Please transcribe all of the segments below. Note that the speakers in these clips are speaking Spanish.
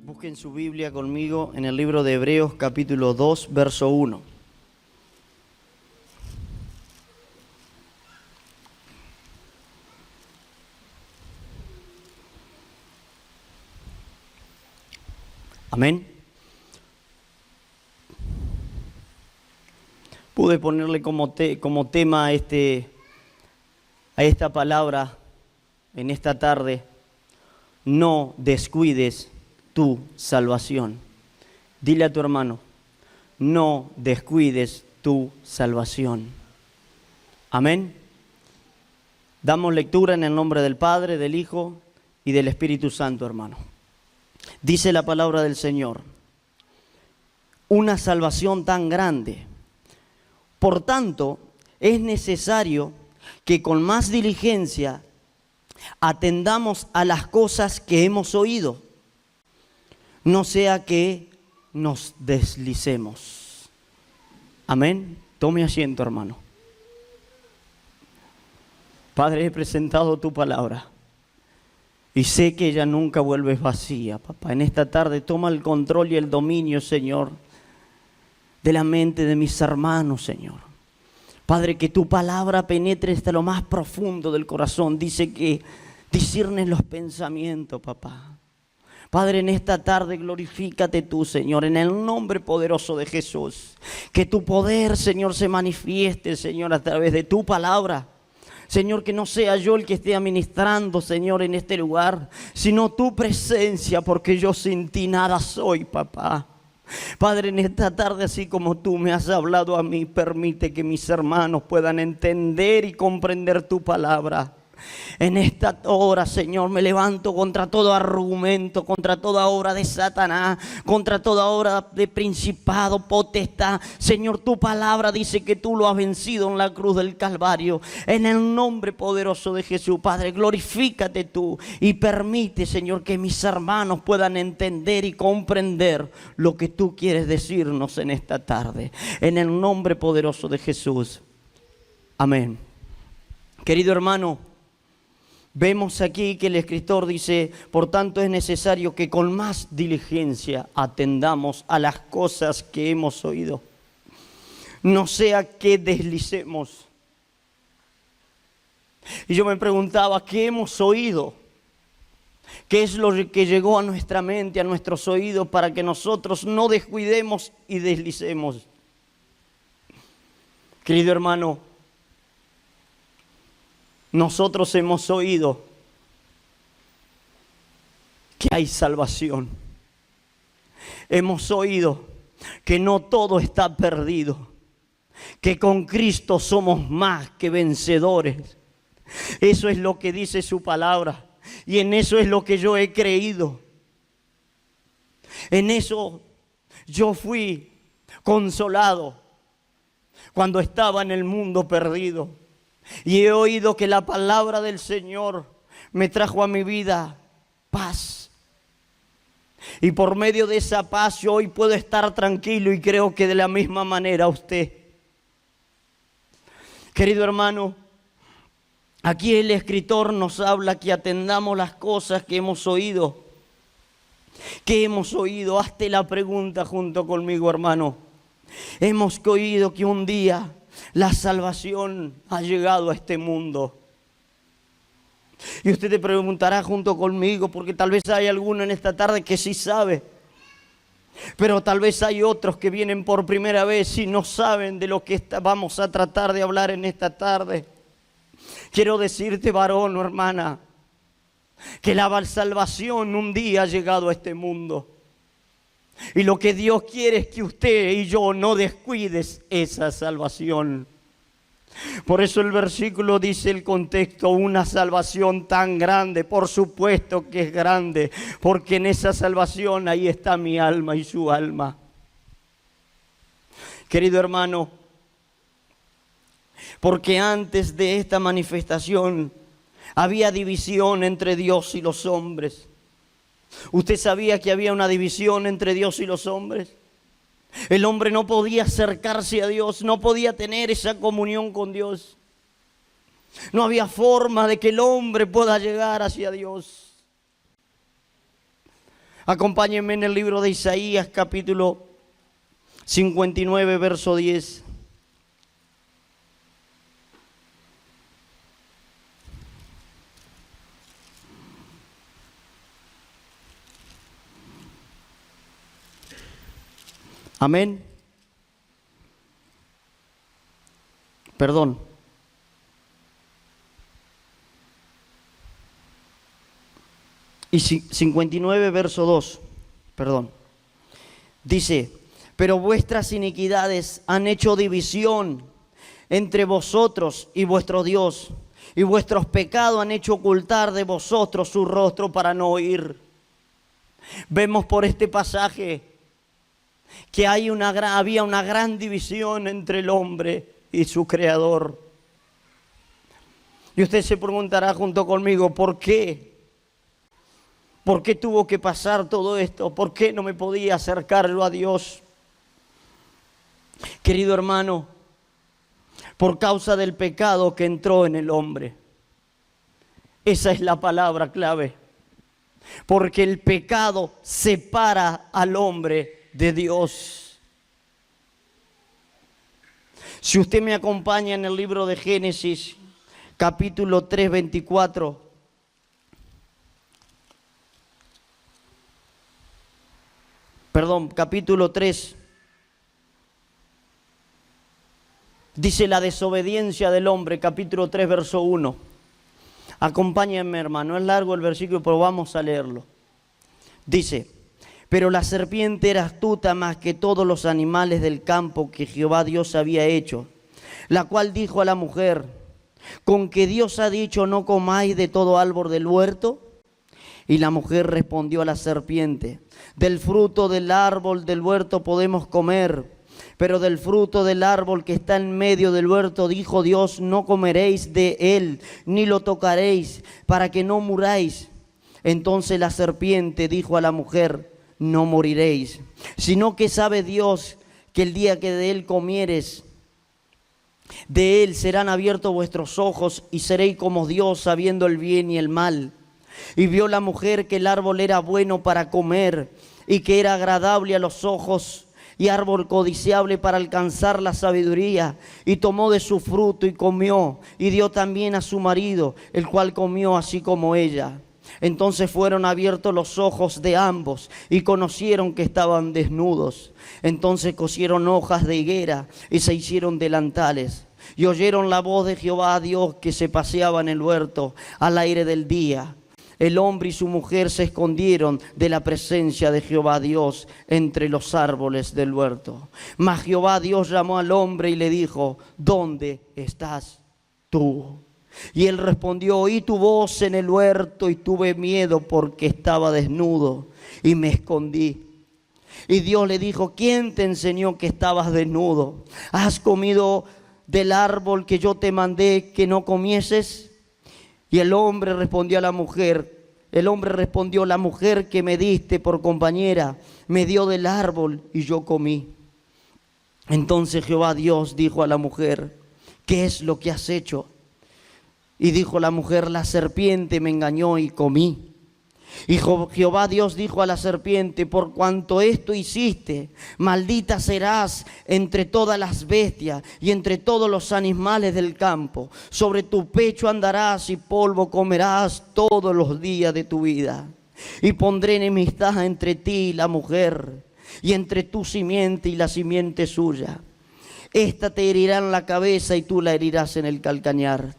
Busquen su Biblia conmigo en el libro de Hebreos capítulo 2, verso 1. Amén. Pude ponerle como tema a esta palabra en esta tarde: no descuides tu salvación. Dile a tu hermano: no descuides tu salvación. Amén. Damos lectura en el nombre del Padre, del Hijo y del Espíritu Santo, hermano. Dice la palabra del Señor: una salvación tan grande. Por tanto, es necesario que con más diligencia atendamos a las cosas que hemos oído, no sea que nos deslicemos. Amén. Tome asiento, hermano. Padre, he presentado tu palabra y sé que ella nunca vuelve vacía, papá. En esta tarde toma el control y el dominio, Señor, de la mente de mis hermanos, Señor. Padre, que tu palabra penetre hasta lo más profundo del corazón. Dice que disciernes los pensamientos, papá. Padre, en esta tarde glorifícate tú, Señor, en el nombre poderoso de Jesús. Que tu poder, Señor, se manifieste, Señor, a través de tu palabra. Señor, que no sea yo el que esté administrando, Señor, en este lugar, sino tu presencia, porque yo sin ti nada soy, papá. Padre, en esta tarde, así como tú me has hablado a mí, permite que mis hermanos puedan entender y comprender tu palabra. En esta hora, Señor, me levanto contra todo argumento, contra toda obra de Satanás, contra toda obra de principado, potestad. Señor, tu palabra dice que tú lo has vencido en la cruz del Calvario. En el nombre poderoso de Jesús, Padre, glorifícate tú y permite, Señor, que mis hermanos puedan entender y comprender lo que tú quieres decirnos en esta tarde. En el nombre poderoso de Jesús. Amén. Querido hermano, vemos aquí que el escritor dice: por tanto es necesario que con más diligencia atendamos a las cosas que hemos oído, no sea que deslicemos. Y yo me preguntaba, ¿qué hemos oído? ¿Qué es lo que llegó a nuestra mente, a nuestros oídos, para que nosotros no descuidemos y deslicemos? Querido hermano, nosotros hemos oído que hay salvación. Hemos oído que no todo está perdido, que con Cristo somos más que vencedores. Eso es lo que dice su palabra y en eso es lo que yo he creído. En eso yo fui consolado cuando estaba en el mundo perdido. Y he oído que la palabra del Señor me trajo a mi vida paz. Y por medio de esa paz yo hoy puedo estar tranquilo, y creo que de la misma manera usted. Querido hermano, aquí el escritor nos habla que atendamos las cosas que hemos oído. ¿Qué hemos oído? Hazte la pregunta junto conmigo, hermano. Hemos oído que un día la salvación ha llegado a este mundo. Y usted te preguntará junto conmigo, porque tal vez hay alguno en esta tarde que sí sabe, pero tal vez hay otros que vienen por primera vez y no saben de lo que vamos a tratar de hablar en esta tarde. Quiero decirte, varón o hermana, que la salvación un día ha llegado a este mundo. Y lo que Dios quiere es que usted y yo no descuides esa salvación. Por eso el versículo dice, el contexto: una salvación tan grande. Por supuesto que es grande, porque en esa salvación ahí está mi alma y su alma. Querido hermano, porque antes de esta manifestación había división entre Dios y los hombres. ¿Usted sabía que había una división entre Dios y los hombres? El hombre no podía acercarse a Dios, no podía tener esa comunión con Dios. No había forma de que el hombre pueda llegar hacia Dios. Acompáñenme en el libro de Isaías, capítulo 59, verso 10. Amén. Perdón. Y 59, verso 2. Perdón. Dice: pero vuestras iniquidades han hecho división entre vosotros y vuestro Dios, y vuestros pecados han hecho ocultar de vosotros su rostro para no oír. Vemos por este pasaje que había una gran división entre el hombre y su Creador. Y usted se preguntará junto conmigo, ¿por qué? ¿Por qué tuvo que pasar todo esto? ¿Por qué no me podía acercarlo a Dios? Querido hermano, por causa del pecado que entró en el hombre. Esa es la palabra clave. Porque el pecado separa al hombre de Dios. Si usted me acompaña en el libro de Génesis, capítulo 3, 24. Perdón, capítulo 3. Dice la desobediencia del hombre, capítulo 3, verso 1. Acompáñenme, hermano, es largo el versículo, pero vamos a leerlo. Dice: pero la serpiente era astuta más que todos los animales del campo que Jehová Dios había hecho, la cual dijo a la mujer: ¿con que Dios ha dicho no comáis de todo árbol del huerto? Y la mujer respondió a la serpiente: del fruto del árbol del huerto podemos comer, pero del fruto del árbol que está en medio del huerto, dijo Dios, no comeréis de él, ni lo tocaréis, para que no muráis. Entonces la serpiente dijo a la mujer: no moriréis, sino que sabe Dios que el día que de él comieres, de él serán abiertos vuestros ojos y seréis como Dios, sabiendo el bien y el mal. Y vio la mujer que el árbol era bueno para comer y que era agradable a los ojos y árbol codiciable para alcanzar la sabiduría, y tomó de su fruto y comió, y dio también a su marido, el cual comió así como ella. Entonces fueron abiertos los ojos de ambos y conocieron que estaban desnudos. Entonces cosieron hojas de higuera y se hicieron delantales. Y oyeron la voz de Jehová Dios que se paseaba en el huerto al aire del día. El hombre y su mujer se escondieron de la presencia de Jehová Dios entre los árboles del huerto. Mas Jehová Dios llamó al hombre y le dijo: ¿dónde estás tú? Y él respondió: oí tu voz en el huerto y tuve miedo porque estaba desnudo y me escondí. Y Dios le dijo: ¿quién te enseñó que estabas desnudo? ¿Has comido del árbol que yo te mandé que no comieses? Y el hombre respondió: la mujer que me diste por compañera me dio del árbol y yo comí. Entonces Jehová Dios dijo a la mujer: ¿qué es lo que has hecho? Y dijo la mujer: la serpiente me engañó y comí. Y Jehová Dios dijo a la serpiente: por cuanto esto hiciste, maldita serás entre todas las bestias y entre todos los animales del campo. Sobre tu pecho andarás y polvo comerás todos los días de tu vida. Y pondré enemistad entre ti y la mujer, y entre tu simiente y la simiente suya. Esta te herirá en la cabeza y tú la herirás en el calcañar.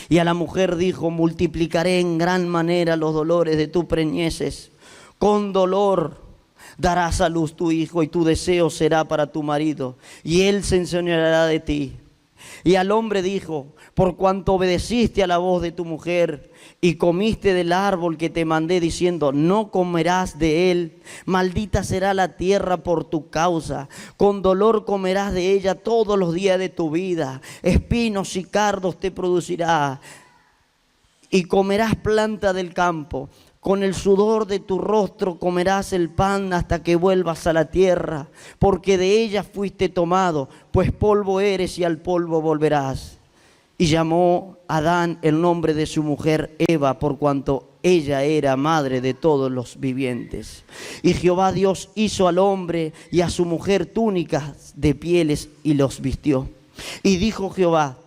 Y a la mujer dijo: multiplicaré en gran manera los dolores de tus preñeces. Con dolor darás a luz tu hijo, y tu deseo será para tu marido, y él se enseñoreará de ti. Y al hombre dijo: por cuanto obedeciste a la voz de tu mujer y comiste del árbol que te mandé diciendo: no comerás de él, maldita será la tierra por tu causa. Con dolor comerás de ella todos los días de tu vida. Espinos y cardos te producirá, y comerás planta del campo. Con el sudor de tu rostro comerás el pan hasta que vuelvas a la tierra, porque de ella fuiste tomado, pues polvo eres y al polvo volverás. Y llamó Adán el nombre de su mujer Eva, por cuanto ella era madre de todos los vivientes. Y Jehová Dios hizo al hombre y a su mujer túnicas de pieles y los vistió. Y dijo Jehová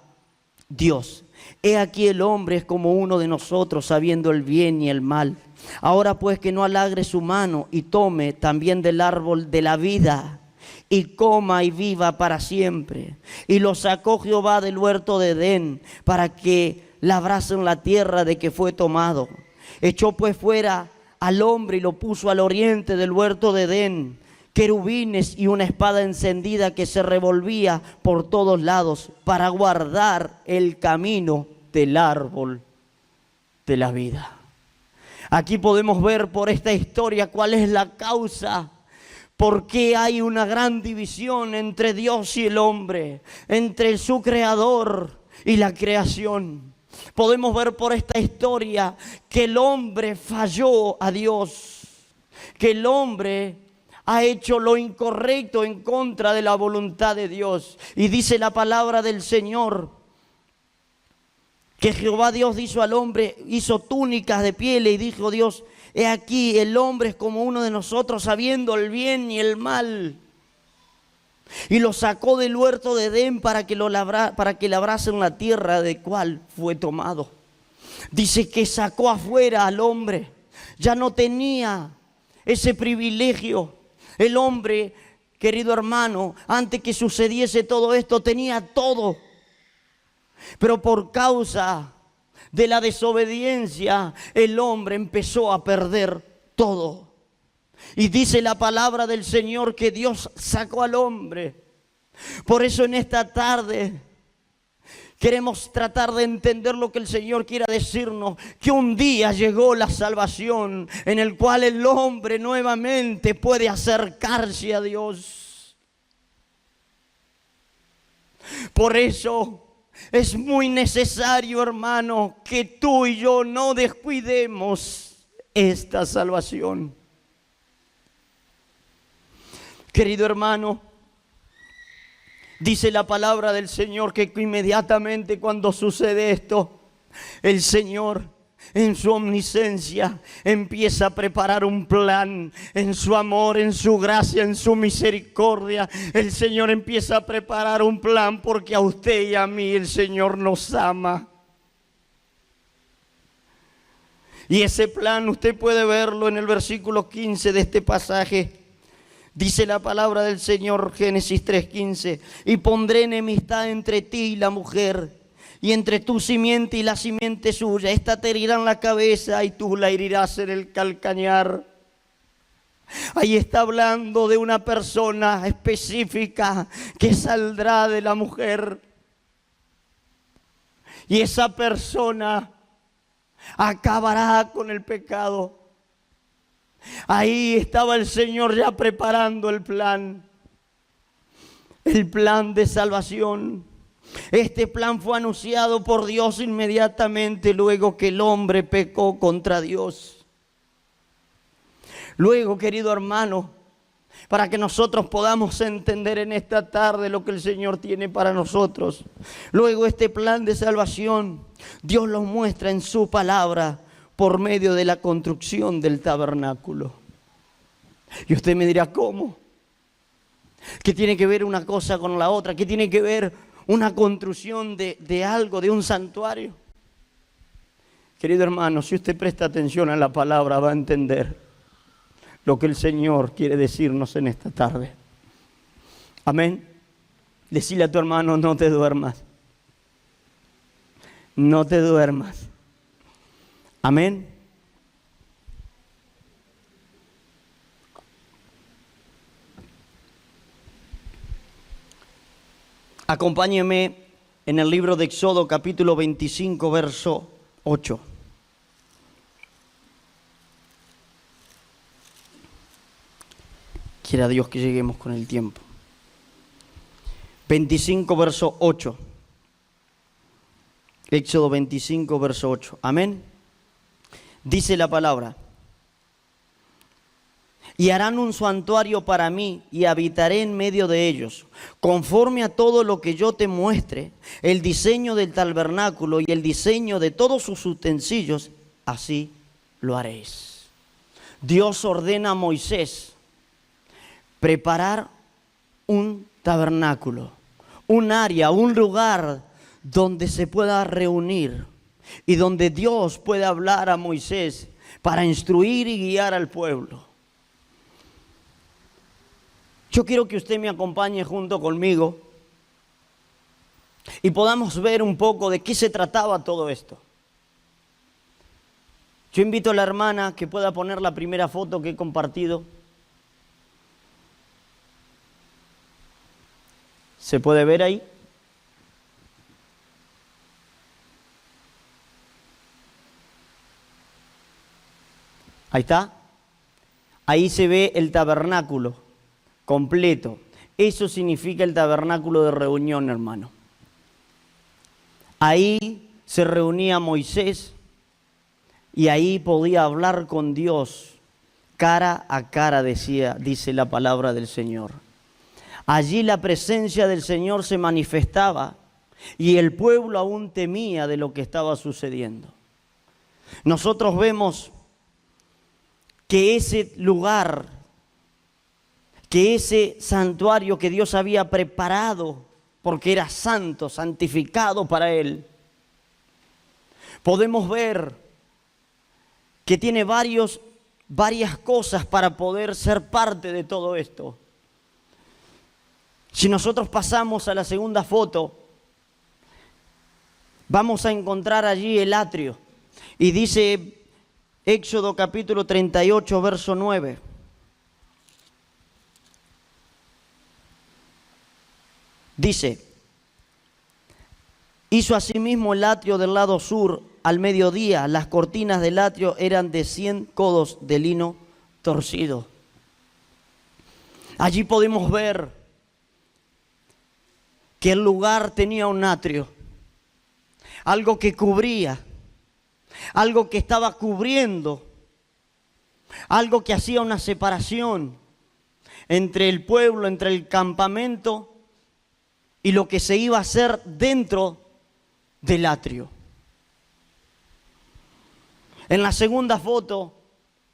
Dios: he aquí el hombre es como uno de nosotros, sabiendo el bien y el mal. Ahora pues que no alagre su mano y tome también del árbol de la vida y coma y viva para siempre. Y lo sacó Jehová del huerto de Edén para que labrasen la tierra de que fue tomado. Echó pues fuera al hombre y lo puso al oriente del huerto de Edén, querubines y una espada encendida que se revolvía por todos lados para guardar el camino del árbol de la vida. Aquí podemos ver por esta historia cuál es la causa, por qué hay una gran división entre Dios y el hombre, entre su creador y la creación. Podemos ver por esta historia que el hombre falló a Dios, que el hombre ha hecho lo incorrecto en contra de la voluntad de Dios. Y dice la palabra del Señor que Jehová Dios hizo al hombre, hizo túnicas de piel, y dijo Dios: he aquí el hombre es como uno de nosotros, sabiendo el bien y el mal. Y lo sacó del huerto de Edén para que labrasen la tierra de cual fue tomado. Dice que sacó afuera al hombre. Ya no tenía ese privilegio. El hombre, querido hermano, antes que sucediese todo esto, tenía todo. Pero por causa de la desobediencia, el hombre empezó a perder todo. Y dice la palabra del Señor que Dios sacó al hombre. Por eso en esta tarde queremos tratar de entender lo que el Señor quiera decirnos, que un día llegó la salvación en el cual el hombre nuevamente puede acercarse a Dios. Por eso es muy necesario, hermano, que tú y yo no descuidemos esta salvación. Querido hermano, dice la palabra del Señor que inmediatamente cuando sucede esto, el Señor en su omnisciencia empieza a preparar un plan, en su amor, en su gracia, en su misericordia. El Señor empieza a preparar un plan porque a usted y a mí el Señor nos ama. Y ese plan usted puede verlo en el versículo 15 de este pasaje. Dice la palabra del Señor, Génesis 3:15: y pondré enemistad entre ti y la mujer, y entre tu simiente y la simiente suya. Esta te herirá en la cabeza y tú la herirás en el calcañar. Ahí está hablando de una persona específica que saldrá de la mujer. Y esa persona acabará con el pecado. Ahí estaba el Señor ya preparando el plan de salvación. Este plan fue anunciado por Dios inmediatamente luego que el hombre pecó contra Dios. Luego, querido hermano, para que nosotros podamos entender en esta tarde lo que el Señor tiene para nosotros, luego este plan de salvación, Dios lo muestra en su palabra por medio de la construcción del tabernáculo. Y usted me dirá, ¿cómo? ¿Qué tiene que ver una cosa con la otra? ¿Qué tiene que ver una construcción de algo, de un santuario? Querido hermano, si usted presta atención a la palabra, va a entender lo que el Señor quiere decirnos en esta tarde. Amén. Decile a tu hermano: no te duermas. No te duermas. Amén. Acompáñeme en el libro de Éxodo, capítulo 25, verso 8. Quiera Dios que lleguemos con el tiempo. 25, verso 8. Éxodo 25, verso 8. Amén. Dice la palabra: y harán un santuario para mí y habitaré en medio de ellos, conforme a todo lo que yo te muestre, el diseño del tabernáculo y el diseño de todos sus utensilios, así lo haréis. Dios ordena a Moisés preparar un tabernáculo, un área, un lugar donde se pueda reunir y donde Dios pueda hablar a Moisés para instruir y guiar al pueblo. Yo quiero que usted me acompañe junto conmigo y podamos ver un poco de qué se trataba todo esto. Yo invito a la hermana que pueda poner la primera foto que he compartido. ¿Se puede ver ahí? Ahí está. Ahí se ve el tabernáculo completo. Eso significa el tabernáculo de reunión, hermano. Ahí se reunía Moisés y ahí podía hablar con Dios cara a cara, dice la palabra del Señor. Allí la presencia del Señor se manifestaba y el pueblo aún temía de lo que estaba sucediendo. Nosotros vemos que ese lugar, que ese santuario que Dios había preparado, porque era santo, santificado para Él, podemos ver que tiene varias cosas para poder ser parte de todo esto. Si nosotros pasamos a la segunda foto, vamos a encontrar allí el atrio. Y dice Éxodo capítulo 38, verso 9. Dice: hizo asimismo el atrio del lado sur al mediodía. Las cortinas del atrio eran de 100 codos de lino torcido. Allí podemos ver que el lugar tenía un atrio, algo que cubría, algo que estaba cubriendo, algo que hacía una separación entre el pueblo, entre el campamento y lo que se iba a hacer dentro del atrio. En la segunda foto,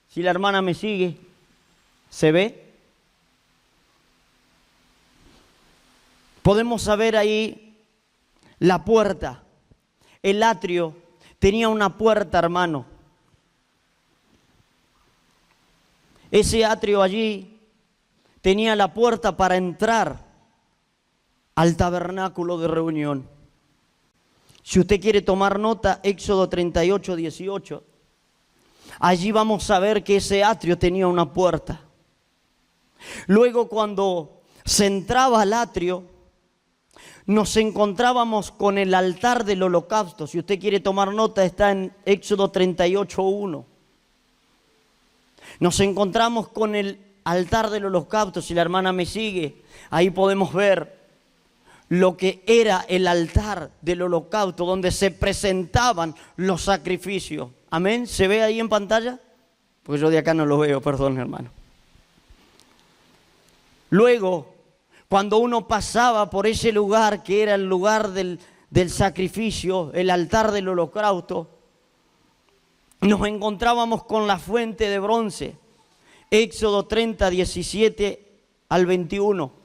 si la hermana me sigue, ¿se ve? Podemos saber ahí la puerta. El atrio tenía una puerta, hermano. Ese atrio allí tenía la puerta para entrar al tabernáculo de reunión. Si usted quiere tomar nota, Éxodo 38, 18. Allí vamos a ver que ese atrio tenía una puerta. Luego, cuando se entraba al atrio, nos encontrábamos con el altar del holocausto. Si usted quiere tomar nota, está en Éxodo 38, 1. Nos encontramos con el altar del holocausto. Si la hermana me sigue, ahí podemos ver lo que era el altar del holocausto, donde se presentaban los sacrificios. Amén. ¿Se ve ahí en pantalla? Pues yo de acá no lo veo, perdón, hermano. Luego, cuando uno pasaba por ese lugar que era el lugar del sacrificio, el altar del holocausto, nos encontrábamos con la fuente de bronce. Éxodo 30, 17 al 21.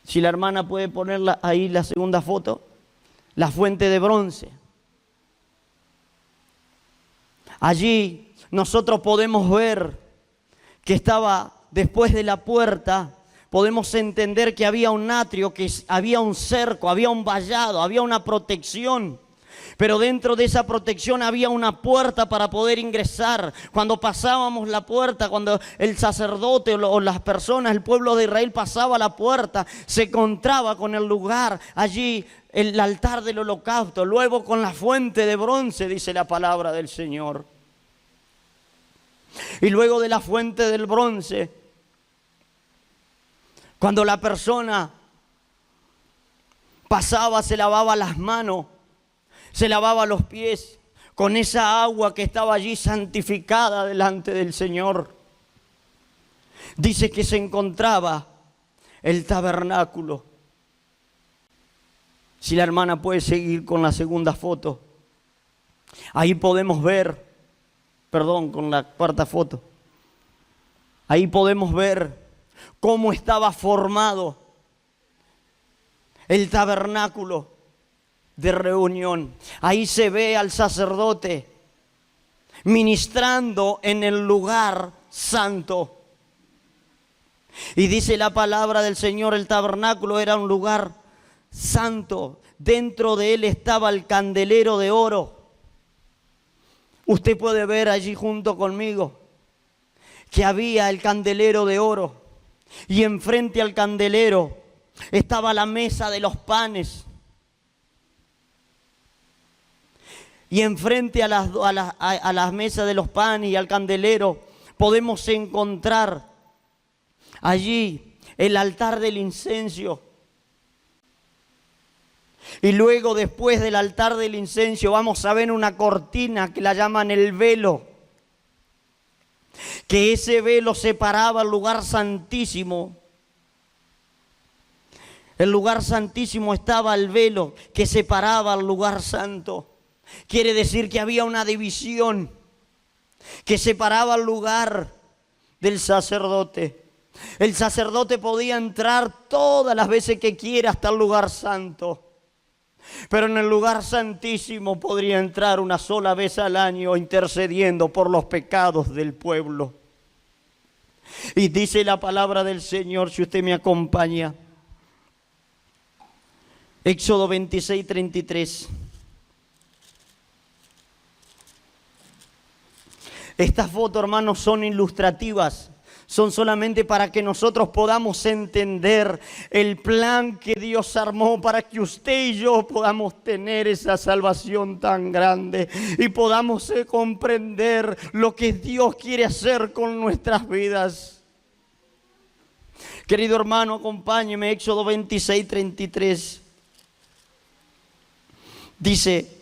Si la hermana puede ponerla ahí, la segunda foto. La fuente de bronce. Allí nosotros podemos ver que estaba después de la puerta. Podemos entender que había un atrio, que había un cerco, había un vallado, había una protección. Pero dentro de esa protección había una puerta para poder ingresar. Cuando pasábamos la puerta, cuando el sacerdote o las personas, el pueblo de Israel pasaba la puerta, se encontraba con el lugar, allí el altar del holocausto, luego con la fuente de bronce, dice la palabra del Señor. Y luego de la fuente del bronce, cuando la persona pasaba, se lavaba las manos, se lavaba los pies con esa agua que estaba allí santificada delante del Señor. Dice que se encontraba el tabernáculo. Si la hermana puede seguir con la segunda foto, ahí podemos ver Perdón, con la cuarta foto. Ahí podemos ver cómo estaba formado el tabernáculo de reunión. Ahí se ve al sacerdote ministrando en el lugar santo. Y dice la palabra del Señor, el tabernáculo era un lugar santo. Dentro de él estaba el candelero de oro. Usted puede ver allí junto conmigo que había el candelero de oro. Y enfrente al candelero estaba la mesa de los panes. Y enfrente a las mesas de los panes y al candelero podemos encontrar allí el altar del incienso. Y luego, después del altar del incienso, vamos a ver una cortina que la llaman el velo. Que ese velo separaba el lugar santísimo. El lugar santísimo estaba el velo que separaba el lugar santo. Quiere decir que había una división que separaba el lugar del sacerdote. El sacerdote podía entrar todas las veces que quiera hasta el lugar santo. Pero en el lugar santísimo podría entrar una sola vez al año intercediendo por los pecados del pueblo. Y dice la palabra del Señor, si usted me acompaña, Éxodo 26, 33. Estas fotos, hermanos, son ilustrativas. Son solamente para que nosotros podamos entender el plan que Dios armó para que usted y yo podamos tener esa salvación tan grande y podamos comprender lo que Dios quiere hacer con nuestras vidas. Querido hermano, acompáñeme, Éxodo 26, 33. Dice: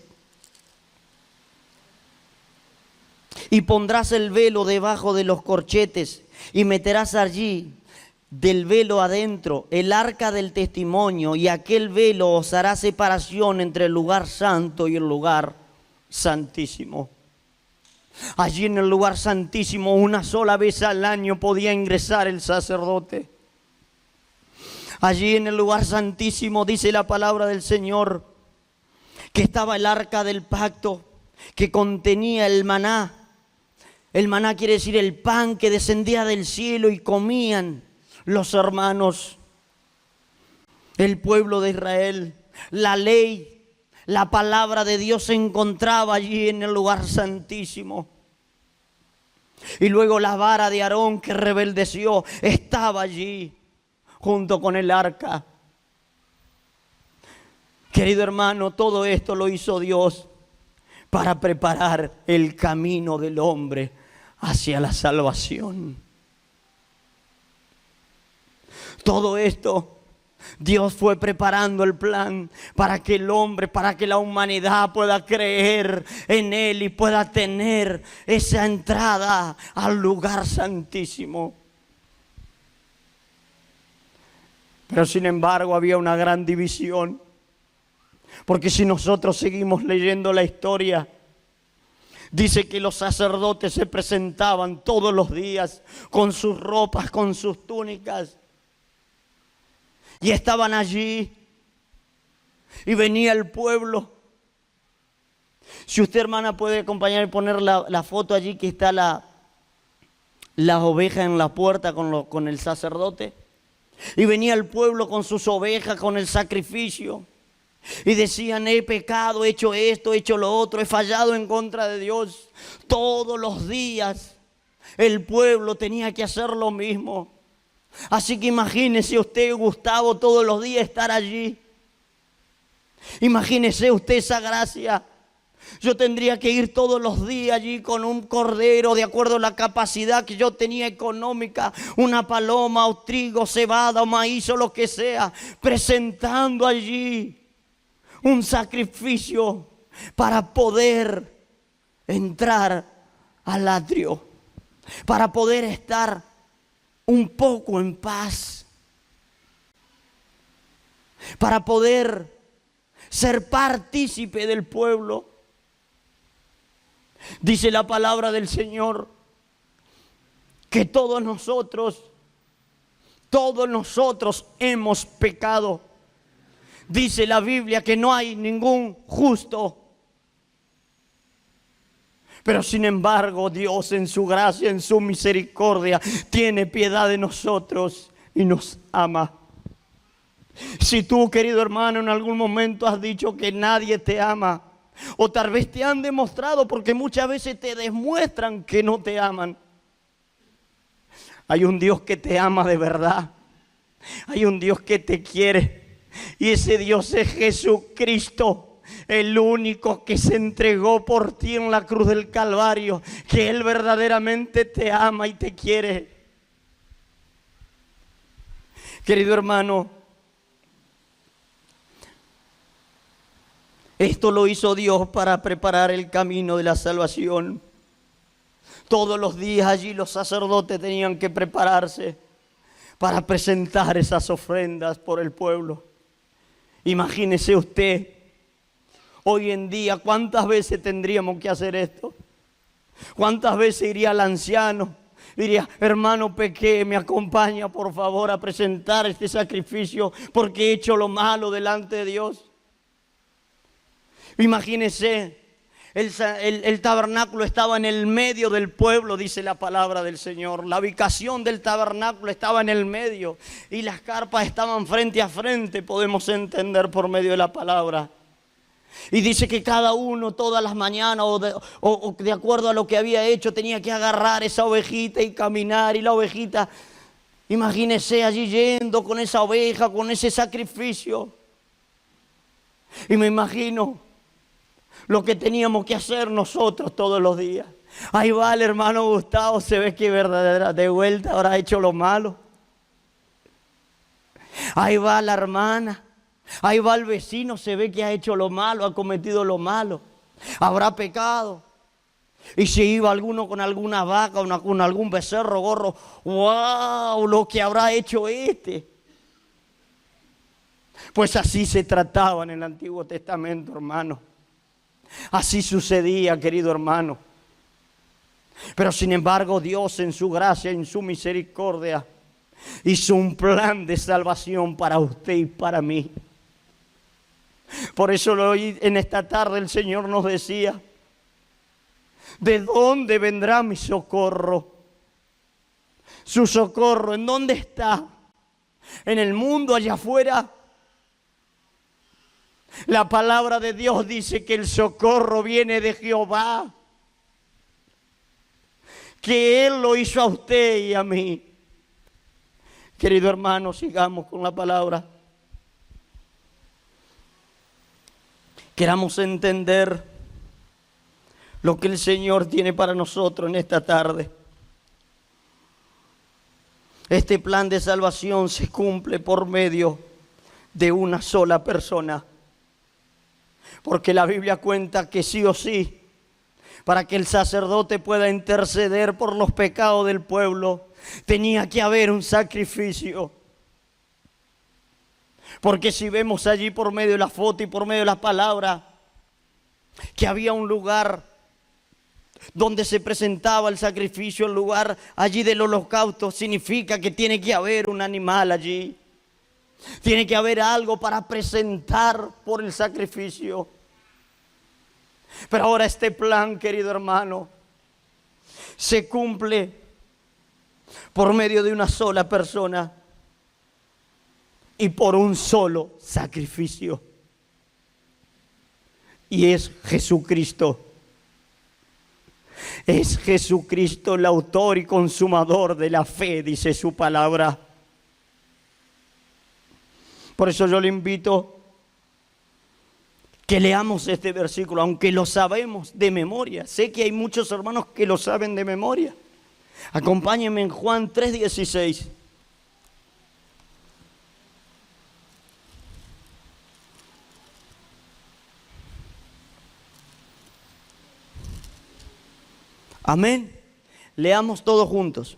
y pondrás el velo debajo de los corchetes y meterás allí del velo adentro el arca del testimonio, y aquel velo os hará separación entre el lugar santo y el lugar santísimo. Allí en el lugar santísimo una sola vez al año podía ingresar el sacerdote. Allí en el lugar santísimo dice la palabra del Señor que estaba el arca del pacto que contenía el maná. El maná quiere decir el pan que descendía del cielo y comían los hermanos, el pueblo de Israel. La ley, la palabra de Dios se encontraba allí en el lugar santísimo. Y luego la vara de Aarón que rebeldeció estaba allí junto con el arca. Querido hermano, todo esto lo hizo Dios para preparar el camino del hombre hacia la salvación. Todo esto, Dios fue preparando el plan para que el hombre, para que la humanidad pueda creer en Él y pueda tener esa entrada al lugar santísimo. Pero sin embargo había una gran división. Porque si nosotros seguimos leyendo la historia, dice que los sacerdotes se presentaban todos los días con sus ropas, con sus túnicas. Y estaban allí. Y venía el pueblo. Si usted, hermana, puede acompañar y poner la foto allí que está la oveja en la puerta con el sacerdote. Y venía el pueblo con sus ovejas, con el sacrificio. Y decían: he pecado, he hecho esto, he hecho lo otro, he fallado en contra de Dios. Todos los días el pueblo tenía que hacer lo mismo. Así que imagínese usted, Gustavo, todos los días estar allí. Imagínese usted esa gracia. Yo tendría que ir todos los días allí con un cordero de acuerdo a la capacidad que yo tenía económica, una paloma o trigo, cebada o maíz o lo que sea, presentando allí un sacrificio para poder entrar al atrio, para poder estar un poco en paz, para poder ser partícipe del pueblo. Dice la palabra del Señor que todos nosotros hemos pecado. Dice la Biblia que no hay ningún justo. Pero sin embargo, Dios en su gracia, en su misericordia, tiene piedad de nosotros y nos ama. Si tú, querido hermano, en algún momento has dicho que nadie te ama, o tal vez te han demostrado, porque muchas veces te demuestran que no te aman. Hay un Dios que te ama de verdad. Hay un Dios que te quiere. Y ese Dios es Jesucristo. El único que se entregó por ti en la cruz del Calvario, que Él verdaderamente te ama y te quiere. Querido hermano, esto lo hizo Dios para preparar el camino de la salvación. Todos los días allí los sacerdotes tenían que prepararse para presentar esas ofrendas por el pueblo. Imagínese usted. Hoy en día, ¿cuántas veces tendríamos que hacer esto? ¿Cuántas veces iría el anciano? Diría, hermano, pequé, me acompaña por favor a presentar este sacrificio porque he hecho lo malo delante de Dios. Imagínese, el tabernáculo estaba en el medio del pueblo, dice la palabra del Señor. La ubicación del tabernáculo estaba en el medio y las carpas estaban frente a frente, podemos entender por medio de la palabra. Y dice que cada uno todas las mañanas o de acuerdo a lo que había hecho tenía que agarrar esa ovejita y caminar. Y la ovejita, imagínese allí yendo con esa oveja, con ese sacrificio. Y me imagino lo que teníamos que hacer nosotros todos los días. Ahí va el hermano Gustavo, se ve que verdadera de vuelta habrá hecho lo malo. Ahí va la hermana. Ahí va el vecino, se ve que ha hecho lo malo, ha cometido lo malo, habrá pecado. Y si iba alguno con alguna vaca, con algún becerro gorro, ¡wow! Lo que habrá hecho este. Pues así se trataba en el Antiguo Testamento, hermano. Así sucedía, querido hermano. Pero sin embargo, Dios en su gracia, en su misericordia, hizo un plan de salvación para usted y para mí. Por eso hoy en esta tarde el Señor nos decía, ¿de dónde vendrá mi socorro? Su socorro, ¿en dónde está? ¿En el mundo allá afuera? La palabra de Dios dice que el socorro viene de Jehová, que Él lo hizo a usted y a mí. Querido hermano, sigamos con la palabra. Queramos entender lo que el Señor tiene para nosotros en esta tarde. Este plan de salvación se cumple por medio de una sola persona. Porque la Biblia cuenta que sí o sí, para que el sacerdote pueda interceder por los pecados del pueblo, tenía que haber un sacrificio. Porque si vemos allí por medio de la foto y por medio de las palabras que había un lugar donde se presentaba el sacrificio, el lugar allí del holocausto, significa que tiene que haber un animal allí. Tiene que haber algo para presentar por el sacrificio. Pero ahora este plan, querido hermano, se cumple por medio de una sola persona y por un solo sacrificio. Y es Jesucristo. Es Jesucristo el autor y consumador de la fe, dice su palabra. Por eso yo le invito que leamos este versículo, aunque lo sabemos de memoria. Sé que hay muchos hermanos que lo saben de memoria. Acompáñenme en Juan 3:16. Amén. Leamos todos juntos.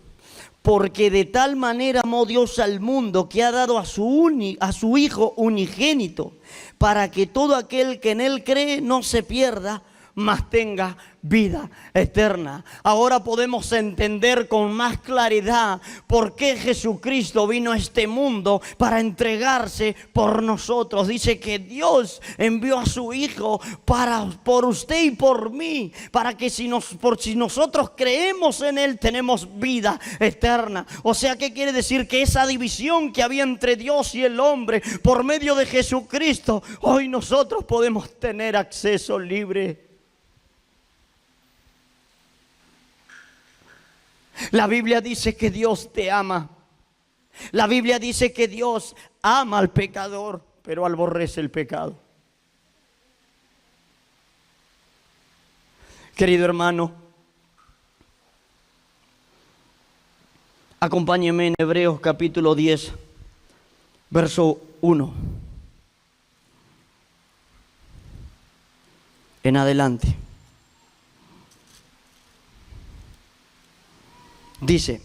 Porque de tal manera amó Dios al mundo que ha dado a su Hijo unigénito, para que todo aquel que en Él cree no se pierda, mas tenga vida eterna. Ahora podemos entender con más claridad por qué Jesucristo vino a este mundo para entregarse por nosotros. Dice que Dios envió a su Hijo por usted y por mí, para que si nosotros creemos en Él, tenemos vida eterna. O sea, ¿qué quiere decir? Que esa división que había entre Dios y el hombre, por medio de Jesucristo, hoy nosotros podemos tener acceso libre. La Biblia dice que Dios te ama. La Biblia dice que Dios ama al pecador, pero aborrece el pecado. Querido hermano, acompáñeme en Hebreos capítulo 10, verso 1. En adelante. Dice,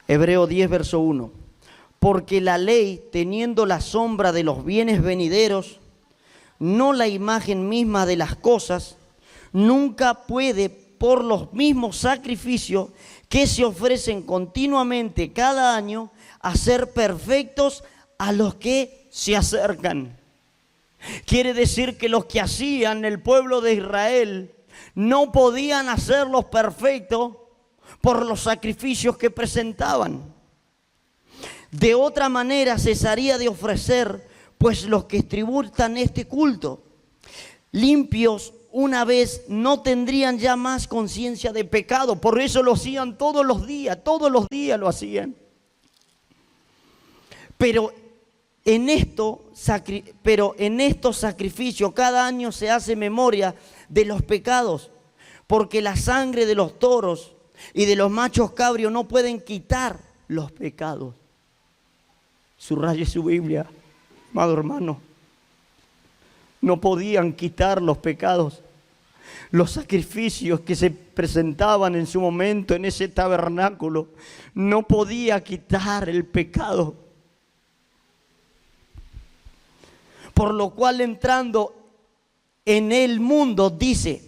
Hebreo 10, verso 1. Porque la ley, teniendo la sombra de los bienes venideros, no la imagen misma de las cosas, nunca puede, por los mismos sacrificios que se ofrecen continuamente cada año, hacer perfectos a los que se acercan. Quiere decir que los que hacían el pueblo de Israel no podían hacerlos perfectos por los sacrificios que presentaban. De otra manera cesaría de ofrecer, pues los que tributan este culto, limpios una vez, no tendrían ya más conciencia de pecado. Por eso lo hacían todos los días lo hacían. Pero en estos sacrificios cada año se hace memoria de los pecados, porque la sangre de los toros y de los machos cabrios no pueden quitar los pecados. Subraye su Biblia, amado hermano. No podían quitar los pecados. Los sacrificios que se presentaban en su momento en ese tabernáculo no podía quitar el pecado. Por lo cual entrando en el mundo dice,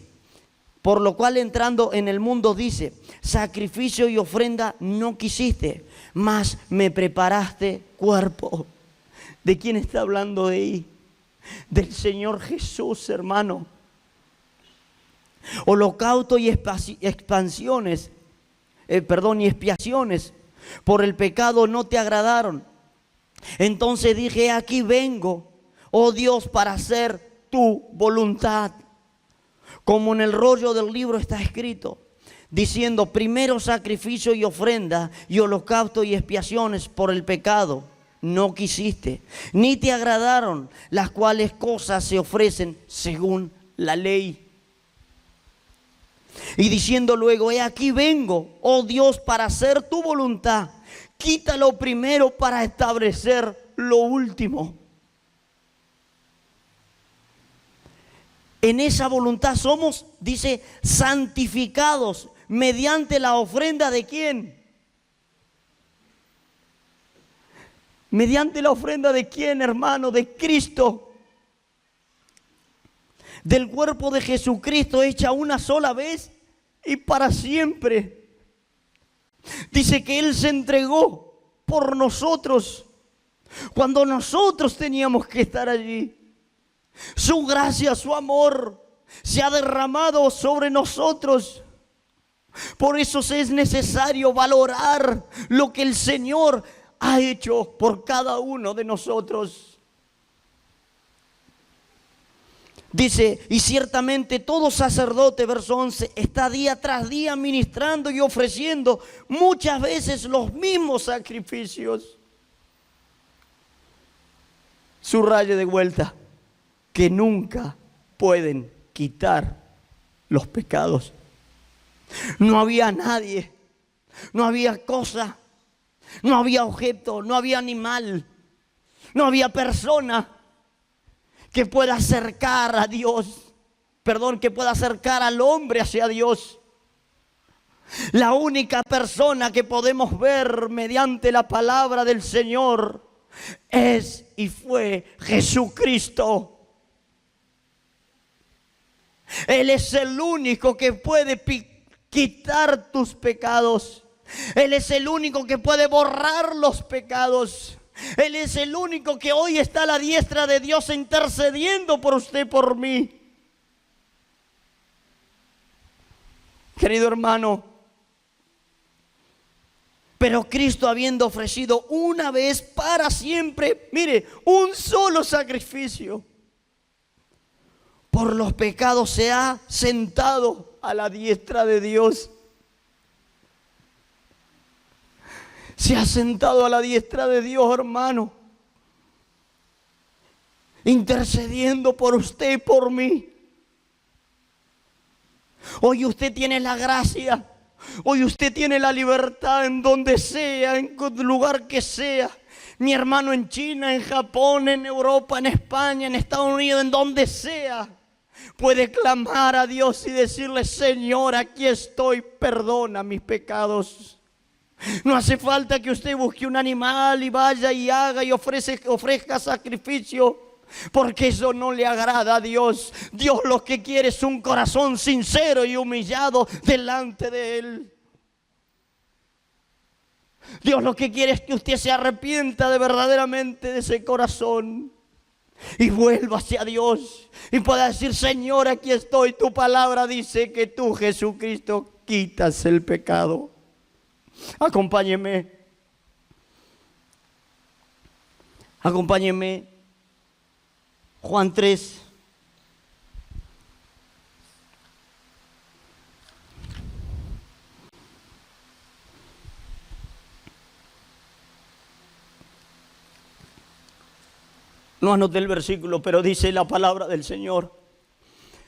sacrificio y ofrenda no quisiste, mas me preparaste cuerpo. ¿De quién está hablando de ahí? Del Señor Jesús, hermano. Holocausto y expiaciones por el pecado no te agradaron. Entonces dije, aquí vengo, oh Dios, para hacer tu voluntad. Como en el rollo del libro está escrito, diciendo, primero sacrificio y ofrenda y holocausto y expiaciones por el pecado no quisiste, ni te agradaron, las cuales cosas se ofrecen según la ley. Y diciendo luego, he aquí vengo, oh Dios, para hacer tu voluntad. Quita lo primero para establecer lo último. En esa voluntad somos, dice, santificados mediante la ofrenda de ¿quién? ¿Mediante la ofrenda de quién, hermano? De Cristo. Del cuerpo de Jesucristo, hecha una sola vez y para siempre. Dice que Él se entregó por nosotros cuando nosotros teníamos que estar allí. Su gracia, su amor se ha derramado sobre nosotros. Por eso es necesario valorar lo que el Señor ha hecho por cada uno de nosotros. Dice, y ciertamente todo sacerdote, verso 11, está día tras día ministrando y ofreciendo muchas veces los mismos sacrificios. Subraye de vuelta, que nunca pueden quitar los pecados. No había nadie, no había cosa, no había objeto, no había animal, no había persona que pueda acercar a Dios, que pueda acercar al hombre hacia Dios. La única persona que podemos ver mediante la palabra del Señor es y fue Jesucristo. Él es el único que puede quitar tus pecados. Él es el único que puede borrar los pecados. Él es el único que hoy está a la diestra de Dios intercediendo por usted, por mí. Querido hermano, pero Cristo, habiendo ofrecido una vez para siempre, mire, un solo sacrificio por los pecados, se ha sentado a la diestra de Dios. Se ha sentado a la diestra de Dios, hermano, intercediendo por usted y por mí. Hoy usted tiene la gracia, hoy usted tiene la libertad en donde sea, en lugar que sea. Mi hermano, en China, en Japón, en Europa, en España, en Estados Unidos, en donde sea, puede clamar a Dios y decirle: Señor, aquí estoy, perdona mis pecados. No hace falta que usted busque un animal y vaya y haga y ofrezca sacrificio, porque eso no le agrada a Dios. Dios lo que quiere es un corazón sincero y humillado delante de Él. Dios lo que quiere es que usted se arrepienta de verdaderamente de ese corazón y vuelva hacia Dios y pueda decir: Señor, aquí estoy. Tu palabra dice que tú, Jesucristo, quitas el pecado. Acompáñeme. Acompáñeme. Juan 3. No anoté el versículo, pero dice la palabra del Señor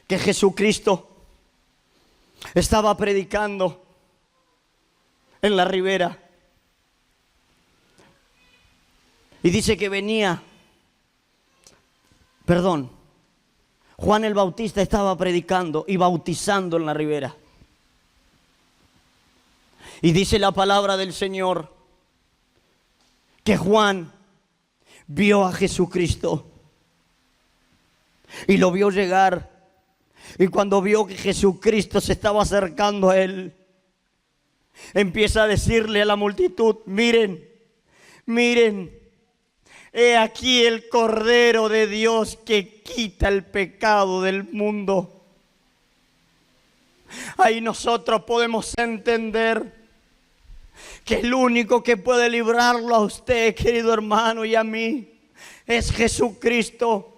que Jesucristo estaba predicando en la ribera. Y dice que Juan el Bautista estaba predicando y bautizando en la ribera. Y dice la palabra del Señor que Juan vio a Jesucristo y lo vio llegar. Y cuando vio que Jesucristo se estaba acercando a él, empieza a decirle a la multitud: miren, miren, he aquí el Cordero de Dios que quita el pecado del mundo. Ahí nosotros podemos entender que el único que puede librarlo a usted, querido hermano, y a mí, es Jesucristo.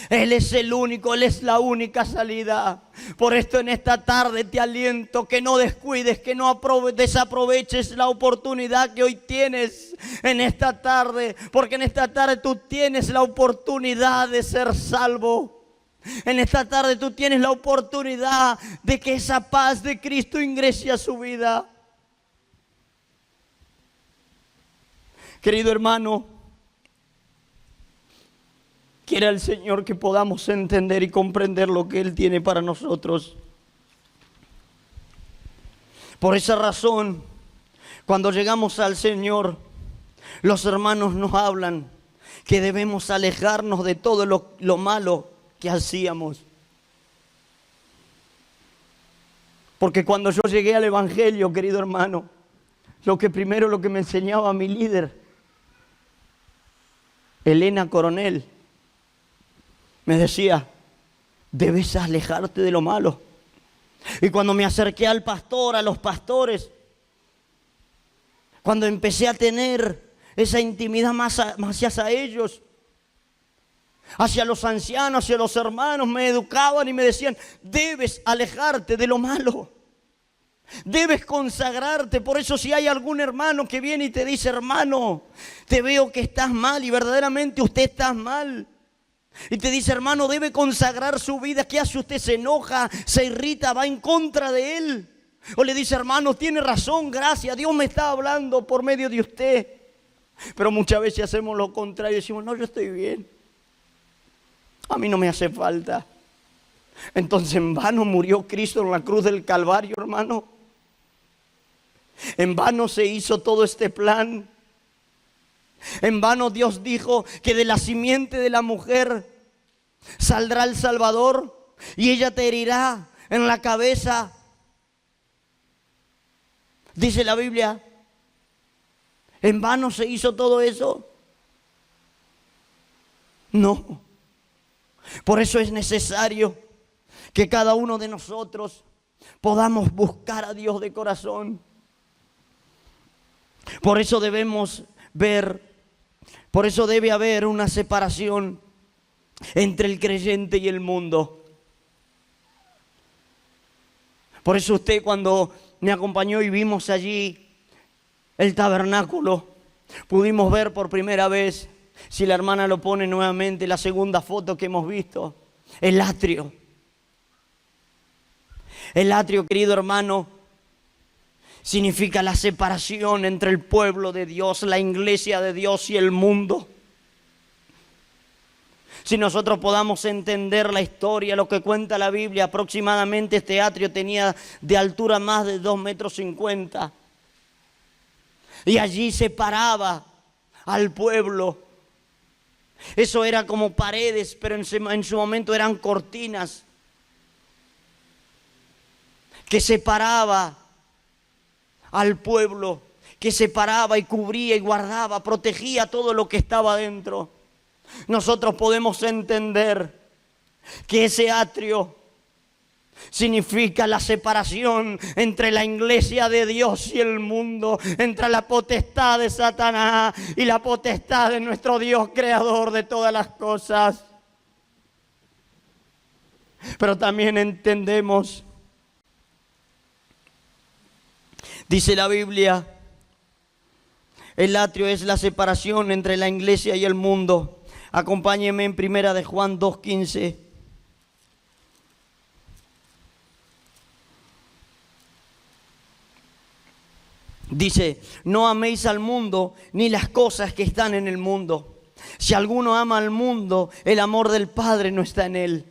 Él es el único, Él es la única salida. Por esto en esta tarde te aliento que no descuides, que no desaproveches la oportunidad que hoy tienes en esta tarde. Porque en esta tarde tú tienes la oportunidad de ser salvo. En esta tarde tú tienes la oportunidad de que esa paz de Cristo ingrese a su vida. Querido hermano, quiera el Señor que podamos entender y comprender lo que Él tiene para nosotros. Por esa razón, cuando llegamos al Señor, los hermanos nos hablan que debemos alejarnos de todo lo malo que hacíamos. Porque cuando yo llegué al Evangelio, querido hermano, lo que me enseñaba mi líder, Elena Coronel, me decía: debes alejarte de lo malo. Y cuando me acerqué al pastor, a los pastores, cuando empecé a tener esa intimidad más hacia ellos, hacia los ancianos, hacia los hermanos, me educaban y me decían: debes alejarte de lo malo, debes consagrarte. Por eso si hay algún hermano que viene y te dice: hermano, te veo que estás mal, y verdaderamente usted está mal, y te dice: hermano, debe consagrar su vida, ¿qué hace usted? Se enoja, se irrita, va en contra de él. O le dice: hermano, tiene razón, gracias, Dios me está hablando por medio de usted. Pero muchas veces hacemos lo contrario y decimos: no, yo estoy bien, a mí no me hace falta. Entonces en vano murió Cristo en la cruz del Calvario, hermano. En vano se hizo todo este plan. En vano Dios dijo que de la simiente de la mujer saldrá el Salvador. y ella te herirá en la cabeza. Dice la Biblia, ¿en vano se hizo todo eso? No. Por eso es necesario que cada uno de nosotros podamos buscar a Dios de corazón. Por eso debemos ver, por eso debe haber una separación entre el creyente y el mundo. Por eso usted, cuando me acompañó y vimos allí el tabernáculo, pudimos ver por primera vez, si la hermana lo pone nuevamente, la segunda foto que hemos visto, el atrio. El atrio, querido hermano, significa la separación entre el pueblo de Dios, la iglesia de Dios y el mundo. Si nosotros podamos entender la historia, lo que cuenta la Biblia, aproximadamente este atrio tenía de altura más de 2,50 metros. Y allí separaba al pueblo. Eso era como paredes, pero en su momento eran cortinas que separaba al pueblo, que separaba y cubría y guardaba, protegía todo lo que estaba dentro. Nosotros podemos entender que ese atrio significa la separación entre la iglesia de Dios y el mundo, entre la potestad de Satanás y la potestad de nuestro Dios creador de todas las cosas. Pero también entendemos, dice la Biblia, el atrio es la separación entre la iglesia y el mundo. Acompáñeme en Primera de Juan 2:15. Dice, no améis al mundo ni las cosas que están en el mundo. Si alguno ama al mundo, el amor del Padre no está en él.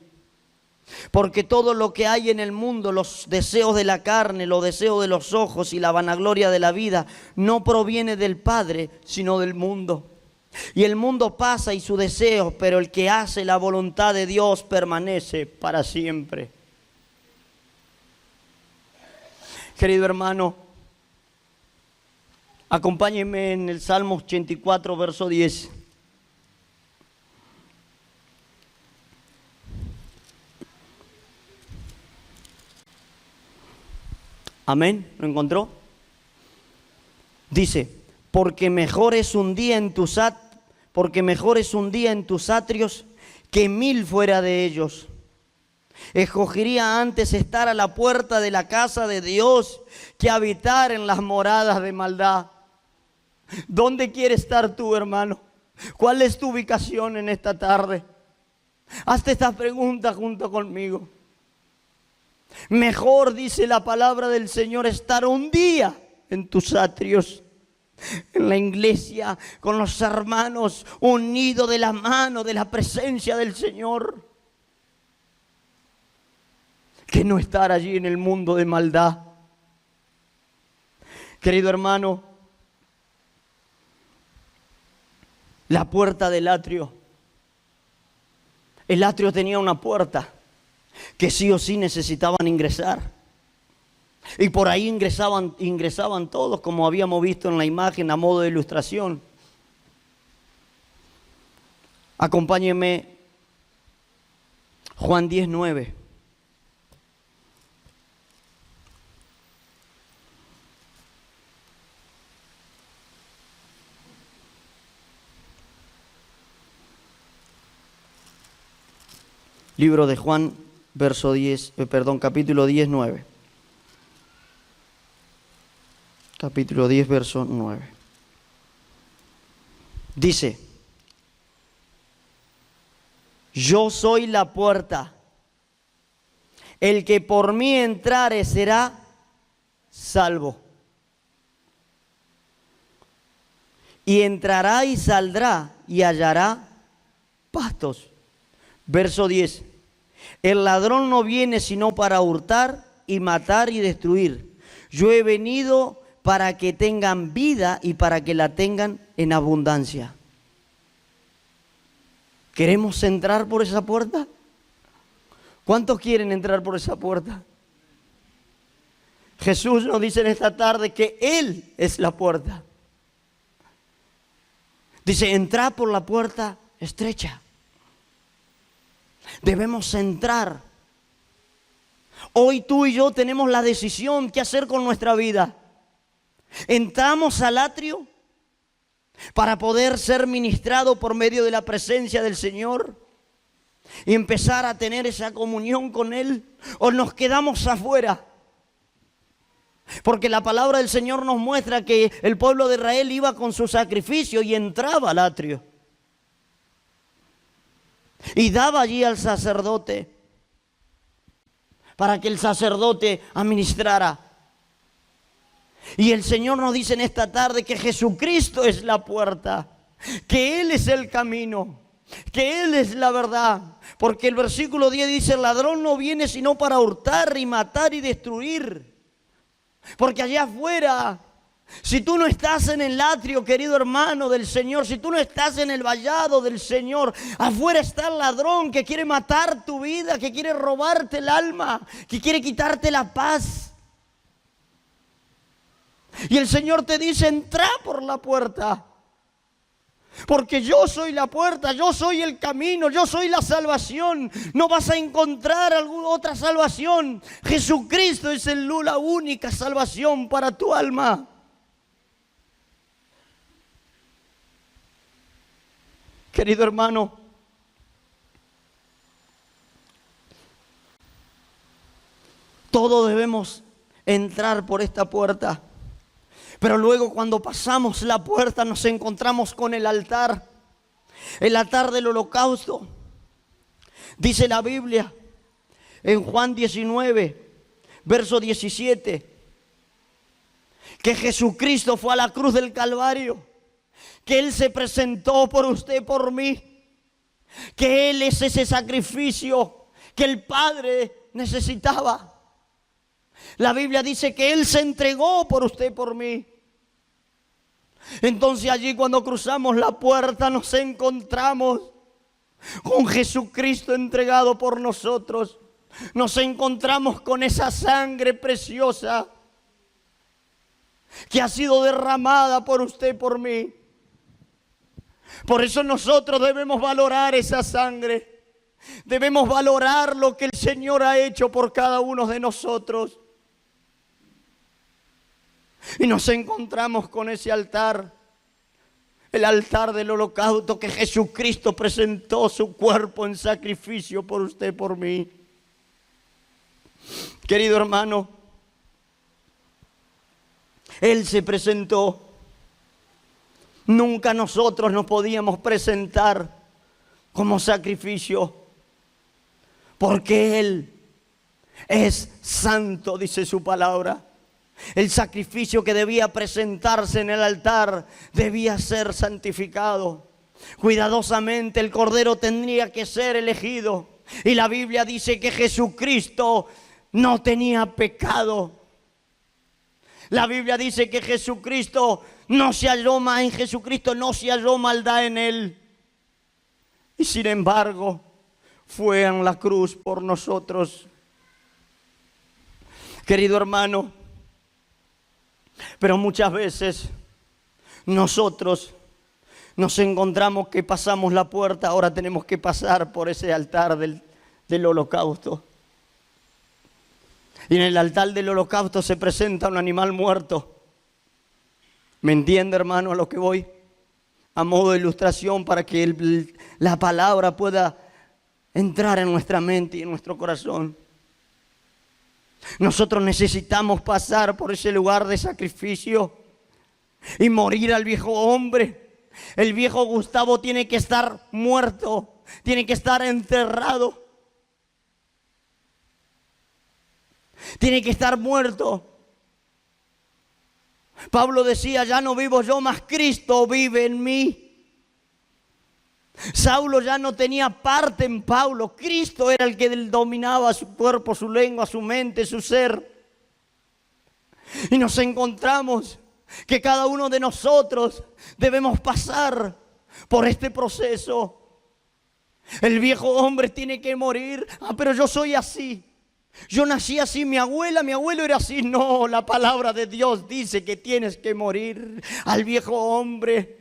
Porque todo lo que hay en el mundo, los deseos de la carne, los deseos de los ojos y la vanagloria de la vida, no proviene del Padre, sino del mundo. Y el mundo pasa y sus deseos, pero el que hace la voluntad de Dios permanece para siempre. Querido hermano, acompáñenme en el Salmo 84, verso 10. Amén, ¿lo encontró? Dice, porque mejor es un día en tus atrios que 1000 fuera de ellos. Escogería antes estar a la puerta de la casa de Dios que habitar en las moradas de maldad. ¿Dónde quieres estar tú, hermano? ¿Cuál es tu ubicación en esta tarde? Hazte esta pregunta junto conmigo. Mejor, dice la palabra del Señor, estar un día en tus atrios, en la iglesia, con los hermanos, unidos de la mano, de la presencia del Señor, que no estar allí en el mundo de maldad. Querido hermano, la puerta del atrio. El atrio tenía una puerta que sí o sí necesitaban ingresar. Y por ahí ingresaban todos, como habíamos visto en la imagen a modo de ilustración. Acompáñenme, Juan 10:9. Libro de Juan, capítulo 10, 9. Capítulo 10, verso 9. Dice, yo soy la puerta. El que por mí entrare será salvo. Y entrará y saldrá y hallará pastos. Verso 10. El ladrón no viene sino para hurtar y matar y destruir. Yo he venido para que tengan vida y para que la tengan en abundancia. ¿Queremos entrar por esa puerta? ¿Cuántos quieren entrar por esa puerta? Jesús nos dice en esta tarde que Él es la puerta. Dice, entrad por la puerta estrecha. Debemos entrar. Hoy tú y yo tenemos la decisión qué hacer con nuestra vida. Entramos al atrio para poder ser ministrado por medio de la presencia del Señor y empezar a tener esa comunión con Él, o nos quedamos afuera. Porque la palabra del Señor nos muestra que el pueblo de Israel iba con su sacrificio y entraba al atrio y daba allí al sacerdote para que el sacerdote administrara. Y el Señor nos dice en esta tarde que Jesucristo es la puerta, que Él es el camino, que Él es la verdad. Porque el versículo 10 dice, el ladrón no viene sino para hurtar y matar y destruir. Porque allá afuera, si tú no estás en el atrio, querido hermano del Señor, si tú no estás en el vallado del Señor, afuera está el ladrón que quiere matar tu vida, que quiere robarte el alma, que quiere quitarte la paz. Y el Señor te dice, entra por la puerta. Porque yo soy la puerta, yo soy el camino, yo soy la salvación. No vas a encontrar alguna otra salvación. Jesucristo es la única salvación para tu alma. Querido hermano, todos debemos entrar por esta puerta. Pero luego cuando pasamos la puerta nos encontramos con el altar del holocausto. Dice la Biblia en Juan 19, verso 17, que Jesucristo fue a la cruz del Calvario, que Él se presentó por usted, por mí, que Él es ese sacrificio que el Padre necesitaba. La Biblia dice que Él se entregó por usted, por mí. Entonces allí cuando cruzamos la puerta nos encontramos con Jesucristo entregado por nosotros. Nos encontramos con esa sangre preciosa que ha sido derramada por usted, por mí. Por eso nosotros debemos valorar esa sangre. Debemos valorar lo que el Señor ha hecho por cada uno de nosotros. Y nos encontramos con ese altar, el altar del holocausto, que Jesucristo presentó su cuerpo en sacrificio por usted, por mí. Querido hermano, Él se presentó. Nunca nosotros nos podíamos presentar como sacrificio, porque Él es santo, dice su palabra. El sacrificio que debía presentarse en el altar debía ser santificado. Cuidadosamente el cordero tendría que ser elegido. Y la Biblia dice que Jesucristo no tenía pecado. La Biblia dice que Jesucristo no se halló mal, en Jesucristo no se halló maldad en Él. Y sin embargo, fue en la cruz por nosotros. Querido hermano, pero muchas veces nosotros nos encontramos que pasamos la puerta, ahora tenemos que pasar por ese altar del holocausto. Y en el altar del holocausto se presenta un animal muerto. ¿Me entiende, hermano, a lo que voy? A modo de ilustración para que la palabra pueda entrar en nuestra mente y en nuestro corazón. Nosotros necesitamos pasar por ese lugar de sacrificio y morir al viejo hombre. El viejo Gustavo tiene que estar muerto, tiene que estar enterrado, tiene que estar muerto. Pablo decía, ya no vivo yo, mas Cristo vive en mí. Saulo ya no tenía parte en Pablo. Cristo era el que dominaba su cuerpo, su lengua, su mente, su ser. Y nos encontramos que cada uno de nosotros debemos pasar por este proceso. El viejo hombre tiene que morir. Ah, pero yo soy así. Yo nací así, mi abuelo era así. No, la palabra de Dios dice que tienes que morir al viejo hombre.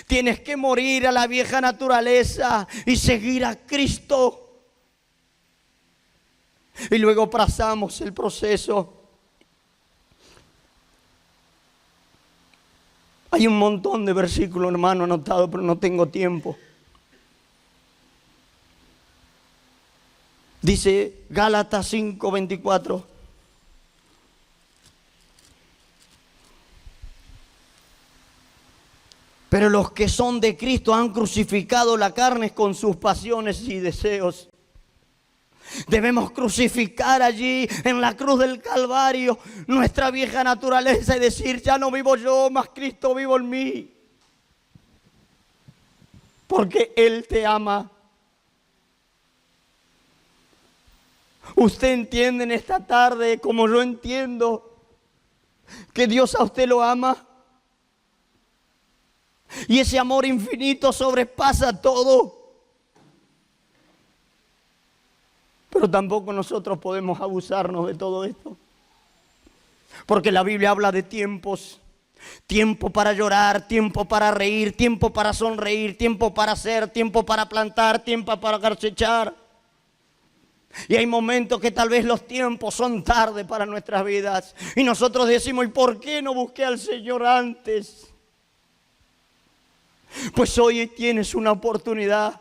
Tienes que morir a la vieja naturaleza y seguir a Cristo. Y luego pasamos el proceso. Hay un montón de versículos, hermano, anotados, pero no tengo tiempo. Dice Gálatas 5:24. Pero los que son de Cristo han crucificado la carne con sus pasiones y deseos. Debemos crucificar allí en la cruz del Calvario nuestra vieja naturaleza y decir: ya no vivo yo, mas Cristo vivo en mí. Porque Él te ama. Usted entiende en esta tarde, como yo entiendo, que Dios a usted lo ama. Y ese amor infinito sobrepasa todo. Pero tampoco nosotros podemos abusarnos de todo esto. Porque la Biblia habla de tiempos. Tiempo para llorar, tiempo para reír, tiempo para sonreír, tiempo para hacer, tiempo para plantar, tiempo para cosechar. Y hay momentos que tal vez los tiempos son tarde para nuestras vidas. Y nosotros decimos: ¿y por qué no busqué al Señor antes? Pues hoy tienes una oportunidad.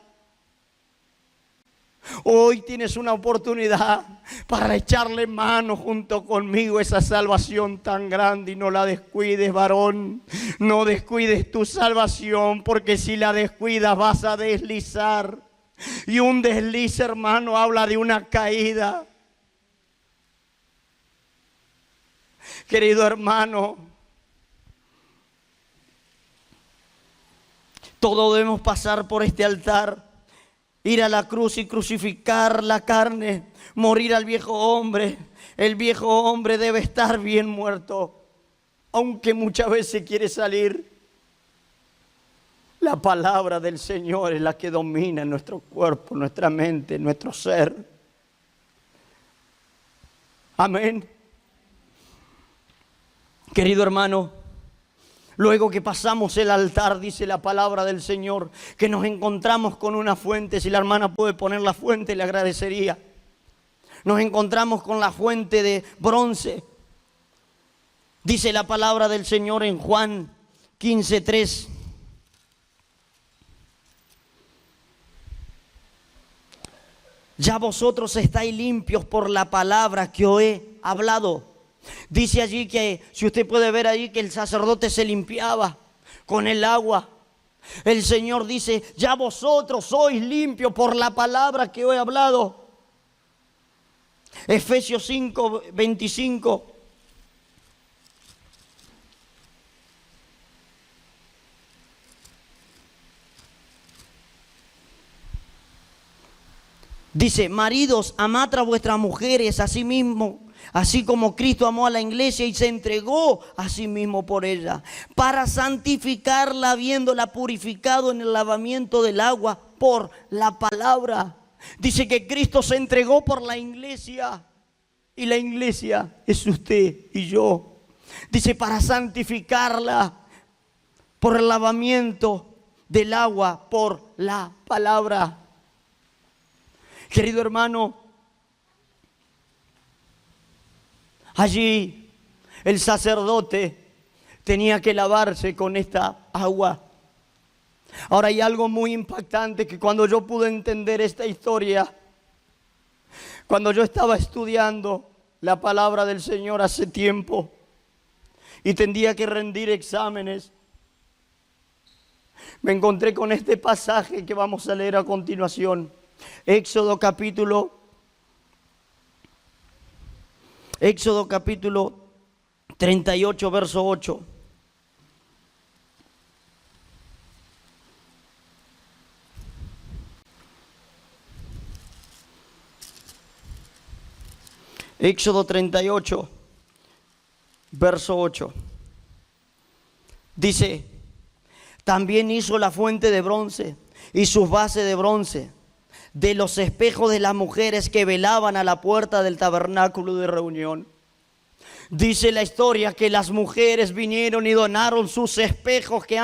Hoy tienes una oportunidad para echarle mano junto conmigo a esa salvación tan grande. Y no la descuides, varón. No descuides tu salvación, porque si la descuidas vas a deslizar. Y un desliz, hermano, habla de una caída. Querido hermano, todos debemos pasar por este altar. Ir a la cruz y crucificar la carne, morir al viejo hombre. El viejo hombre debe estar bien muerto, aunque muchas veces quiere salir. La palabra del Señor es la que domina nuestro cuerpo, nuestra mente, nuestro ser. Amén. Querido hermano, luego que pasamos el altar, dice la palabra del Señor, que nos encontramos con una fuente. Si la hermana puede poner la fuente, le agradecería. Nos encontramos con la fuente de bronce. Dice la palabra del Señor en Juan 15:3. Ya vosotros estáis limpios por la palabra que os he hablado. Dice allí que, si usted puede ver allí, que el sacerdote se limpiaba con el agua. El Señor dice: ya vosotros sois limpios por la palabra que os he hablado. Efesios 5:25. Dice: maridos, amad a vuestras mujeres así mismo, así como Cristo amó a la iglesia y se entregó a sí mismo por ella, para santificarla, habiéndola purificado en el lavamiento del agua por la palabra. Dice que Cristo se entregó por la iglesia, y la iglesia es usted y yo. Dice: para santificarla por el lavamiento del agua por la palabra. Querido hermano, allí el sacerdote tenía que lavarse con esta agua. Ahora hay algo muy impactante, que cuando yo pude entender esta historia, cuando yo estaba estudiando la palabra del Señor hace tiempo y tendría que rendir exámenes, me encontré con este pasaje que vamos a leer a continuación. Éxodo capítulo 38, verso 8. Éxodo 38, verso 8. Dice: también hizo la fuente de bronce y sus bases de bronce, de los espejos de las mujeres que velaban a la puerta del tabernáculo de reunión. Dice la historia que las mujeres vinieron y donaron sus espejos, que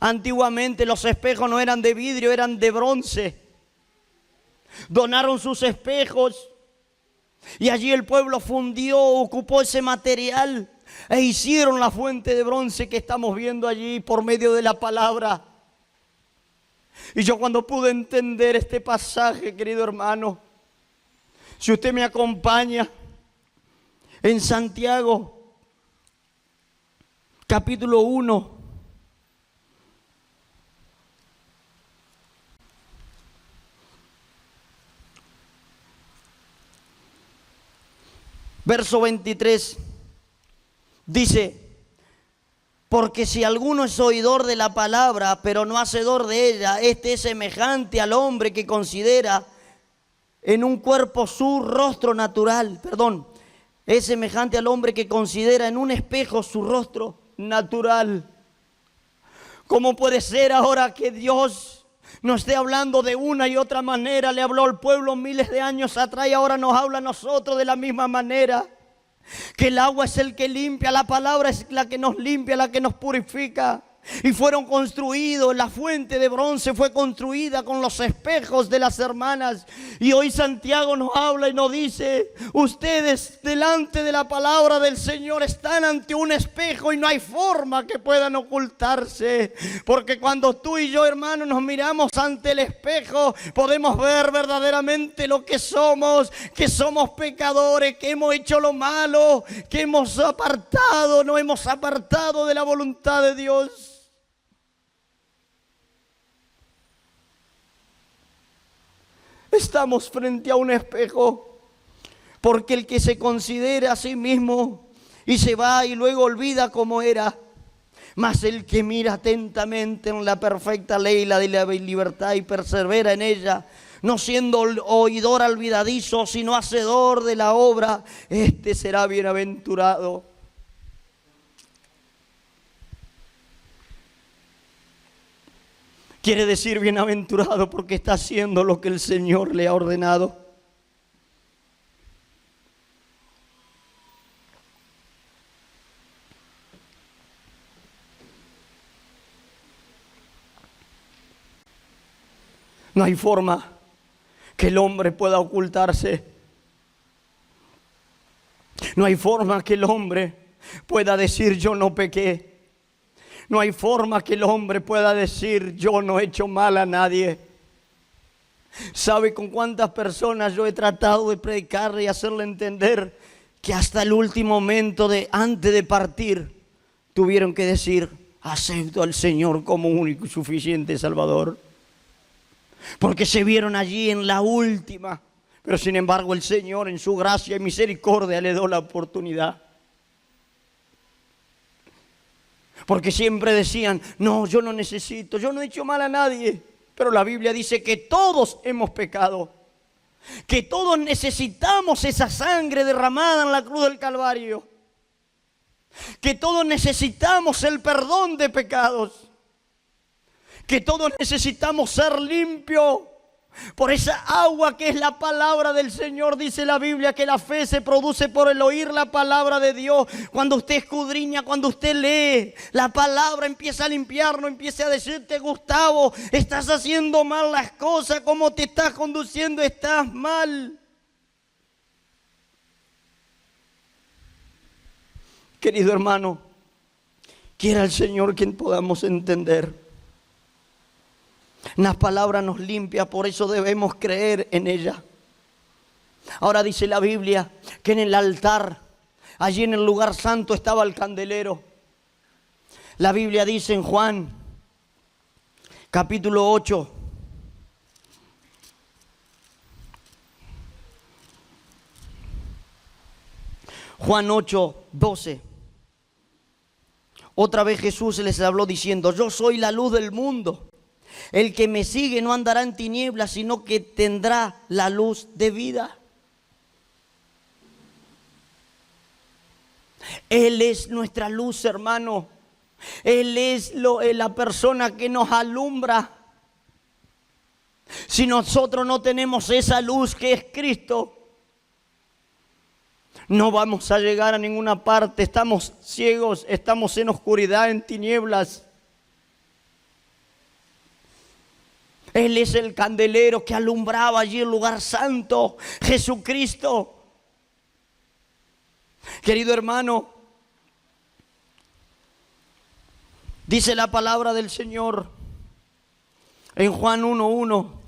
antiguamente los espejos no eran de vidrio, eran de bronce. Donaron sus espejos y allí el pueblo fundió, ocupó ese material e hicieron la fuente de bronce que estamos viendo allí por medio de la palabra. Y yo cuando pude entender este pasaje, querido hermano, si usted me acompaña en Santiago, capítulo 1, verso 23, dice: porque si alguno es oidor de la palabra, pero no hacedor de ella, este es semejante al hombre que considera en un cuerpo su rostro natural, es semejante al hombre que considera en un espejo su rostro natural. ¿Cómo puede ser ahora que Dios no esté hablando de una y otra manera? Le habló al pueblo miles de años atrás y ahora nos habla a nosotros de la misma manera. Que el agua es el que limpia, la palabra es la que nos limpia, la que nos purifica. Y fueron construidos, la fuente de bronce fue construida con los espejos de las hermanas. Y hoy Santiago nos habla y nos dice: ustedes delante de la palabra del Señor están ante un espejo y no hay forma que puedan ocultarse. Porque cuando tú y yo, hermanos, nos miramos ante el espejo, podemos ver verdaderamente lo que somos pecadores, que hemos hecho lo malo, que nos hemos apartado de la voluntad de Dios. Estamos frente a un espejo, porque el que se considera a sí mismo y se va y luego olvida cómo era, mas el que mira atentamente en la perfecta ley, la de la libertad, y persevera en ella, no siendo oidor olvidadizo, sino hacedor de la obra, este será bienaventurado. Quiere decir bienaventurado porque está haciendo lo que el Señor le ha ordenado. No hay forma que el hombre pueda ocultarse. No hay forma que el hombre pueda decir: yo no pequé. No hay forma que el hombre pueda decir: yo no he hecho mal a nadie. ¿Sabe con cuántas personas yo he tratado de predicarle y hacerle entender que hasta el último momento antes de partir tuvieron que decir: acepto al Señor como único y suficiente Salvador? Porque se vieron allí en la última, pero sin embargo el Señor en su gracia y misericordia le dio la oportunidad. Porque siempre decían: no, yo no necesito, yo no he hecho mal a nadie. Pero la Biblia dice que todos hemos pecado, que todos necesitamos esa sangre derramada en la cruz del Calvario, que todos necesitamos el perdón de pecados, que todos necesitamos ser limpios por esa agua que es la palabra del Señor. Dice la Biblia que la fe se produce por el oír la palabra de Dios. Cuando usted escudriña, cuando usted lee la palabra, empieza a limpiarnos, empieza a decirte: Gustavo, estás haciendo mal las cosas, cómo te estás conduciendo, estás mal. Querido hermano, quiera el Señor que podamos entender. La palabra nos limpia, por eso debemos creer en ella. Ahora dice la Biblia que en el altar, allí en el lugar santo, estaba el candelero. La Biblia dice en Juan, capítulo 8, Juan 8, 12. Otra vez Jesús les habló diciendo: yo soy la luz del mundo. El que me sigue no andará en tinieblas, sino que tendrá la luz de vida. Él es nuestra luz, hermano. Él es la persona que nos alumbra. Si nosotros no tenemos esa luz que es Cristo, no vamos a llegar a ninguna parte. Estamos ciegos, estamos en oscuridad, en tinieblas. Él es el candelero que alumbraba allí el lugar santo, Jesucristo. Querido hermano, dice la palabra del Señor en Juan 1:1.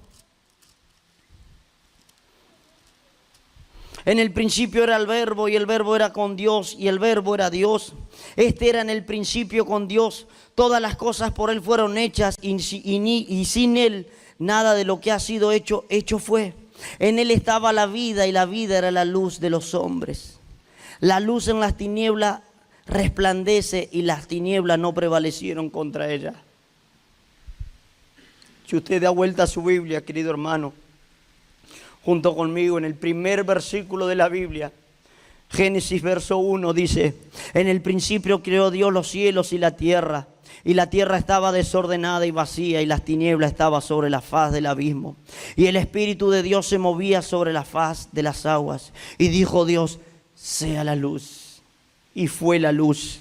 En el principio era el Verbo, y el Verbo era con Dios, y el Verbo era Dios. Este era en el principio con Dios. Todas las cosas por Él fueron hechas, y sin Él nada de lo que ha sido hecho fue. En Él estaba la vida, y la vida era la luz de los hombres. La luz en las tinieblas resplandece, y las tinieblas no prevalecieron contra ella. Si usted da vuelta a su Biblia, querido hermano, junto conmigo, en el primer versículo de la Biblia, Génesis verso 1 dice: en el principio creó Dios los cielos y la tierra estaba desordenada y vacía, y las tinieblas estaban sobre la faz del abismo. Y el Espíritu de Dios se movía sobre la faz de las aguas. Y dijo Dios: sea la luz. Y fue la luz.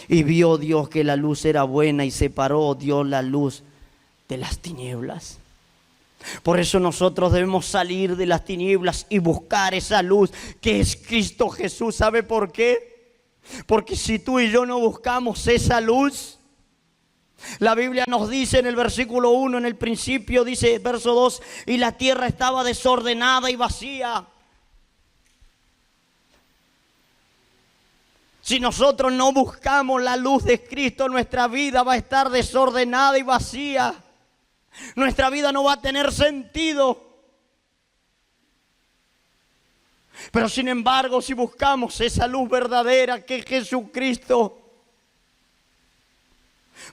Y vio Dios que la luz era buena, y separó Dios la luz de las tinieblas. Por eso nosotros debemos salir de las tinieblas y buscar esa luz que es Cristo Jesús. ¿Sabe por qué? Porque si tú y yo no buscamos esa luz, la Biblia nos dice en el versículo 1, en el principio dice, verso 2, y la tierra estaba desordenada y vacía. Si nosotros no buscamos la luz de Cristo, nuestra vida va a estar desordenada y vacía. Nuestra vida no va a tener sentido. Pero sin embargo, si buscamos esa luz verdadera que es Jesucristo,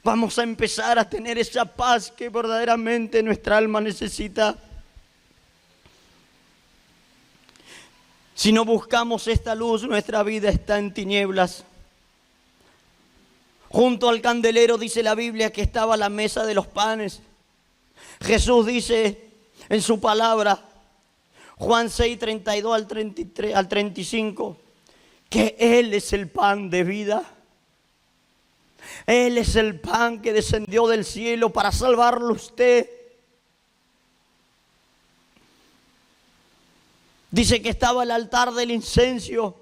vamos a empezar a tener esa paz que verdaderamente nuestra alma necesita. Si no buscamos esta luz, nuestra vida está en tinieblas. Junto al candelero dice la Biblia que estaba la mesa de los panes. Jesús dice en su palabra, Juan 6, 32 al 35, que Él es el pan de vida. Él es el pan que descendió del cielo para salvarlo a usted. Dice que estaba el altar del incienso.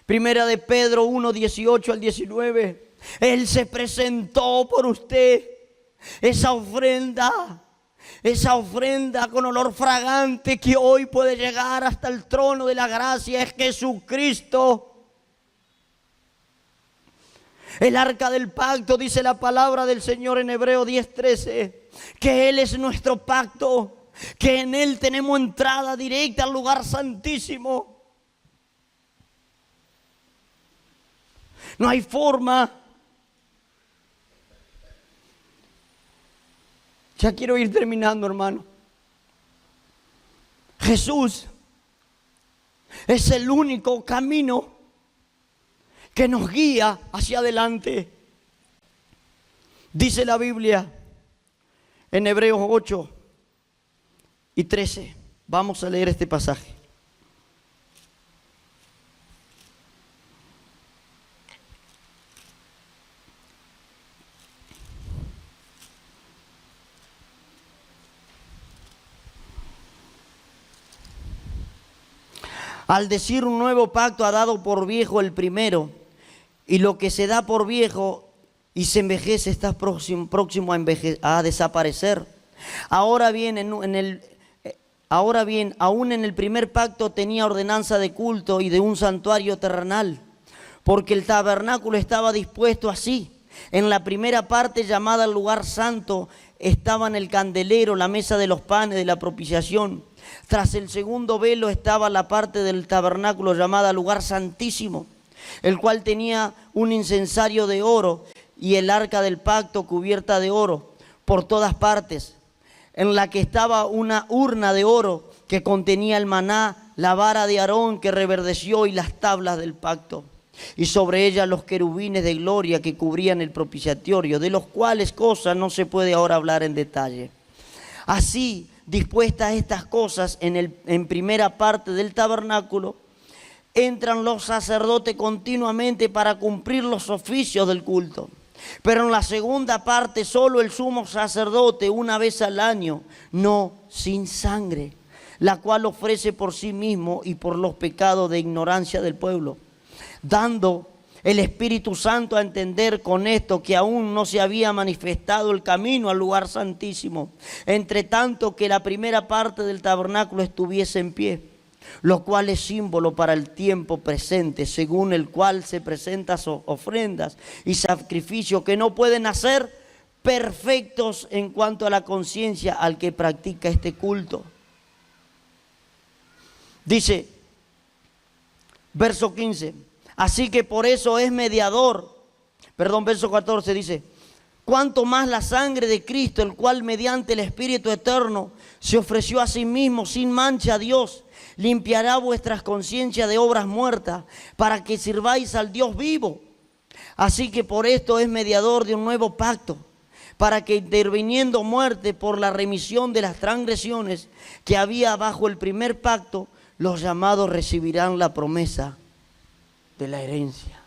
Primera de Pedro 1, 18 al 19. Él se presentó por usted. Esa ofrenda con olor fragante que hoy puede llegar hasta el trono de la gracia es Jesucristo. El arca del pacto, dice la palabra del Señor en Hebreos 10:13, que Él es nuestro pacto, que en Él tenemos entrada directa al lugar santísimo. No hay forma. Ya quiero ir terminando, hermano. Jesús es el único camino que nos guía hacia adelante. Dice la Biblia en Hebreos 8 y 13. Vamos a leer este pasaje. Al decir un nuevo pacto ha dado por viejo el primero, y lo que se da por viejo y se envejece está próximo a desaparecer. Ahora bien, aún en el primer pacto tenía ordenanza de culto y de un santuario terrenal, porque el tabernáculo estaba dispuesto así. En la primera parte, llamada el lugar santo, estaban el candelero, la mesa de los panes de la propiciación. Tras el segundo velo estaba la parte del tabernáculo llamada lugar santísimo, el cual tenía un incensario de oro y el arca del pacto cubierta de oro por todas partes, en la que estaba una urna de oro que contenía el maná, la vara de Aarón que reverdeció y las tablas del pacto, y sobre ella los querubines de gloria que cubrían el propiciatorio, de los cuales cosas no se puede ahora hablar en detalle. Así, dispuestas estas cosas en primera parte del tabernáculo, entran los sacerdotes continuamente para cumplir los oficios del culto. Pero en la segunda parte, solo el sumo sacerdote una vez al año, no sin sangre, la cual ofrece por sí mismo y por los pecados de ignorancia del pueblo, dando el Espíritu Santo a entender con esto que aún no se había manifestado el camino al lugar santísimo, entre tanto que la primera parte del tabernáculo estuviese en pie, lo cual es símbolo para el tiempo presente, según el cual se presentan ofrendas y sacrificios que no pueden hacer perfectos en cuanto a la conciencia al que practica este culto. Dice, verso 15, así que por eso es mediador. Verso 14 dice, cuanto más la sangre de Cristo, el cual mediante el Espíritu Eterno se ofreció a sí mismo sin mancha a Dios, limpiará vuestras conciencias de obras muertas para que sirváis al Dios vivo. Así que por esto es mediador de un nuevo pacto, para que interviniendo muerte por la remisión de las transgresiones que había bajo el primer pacto, los llamados recibirán la promesa de la herencia.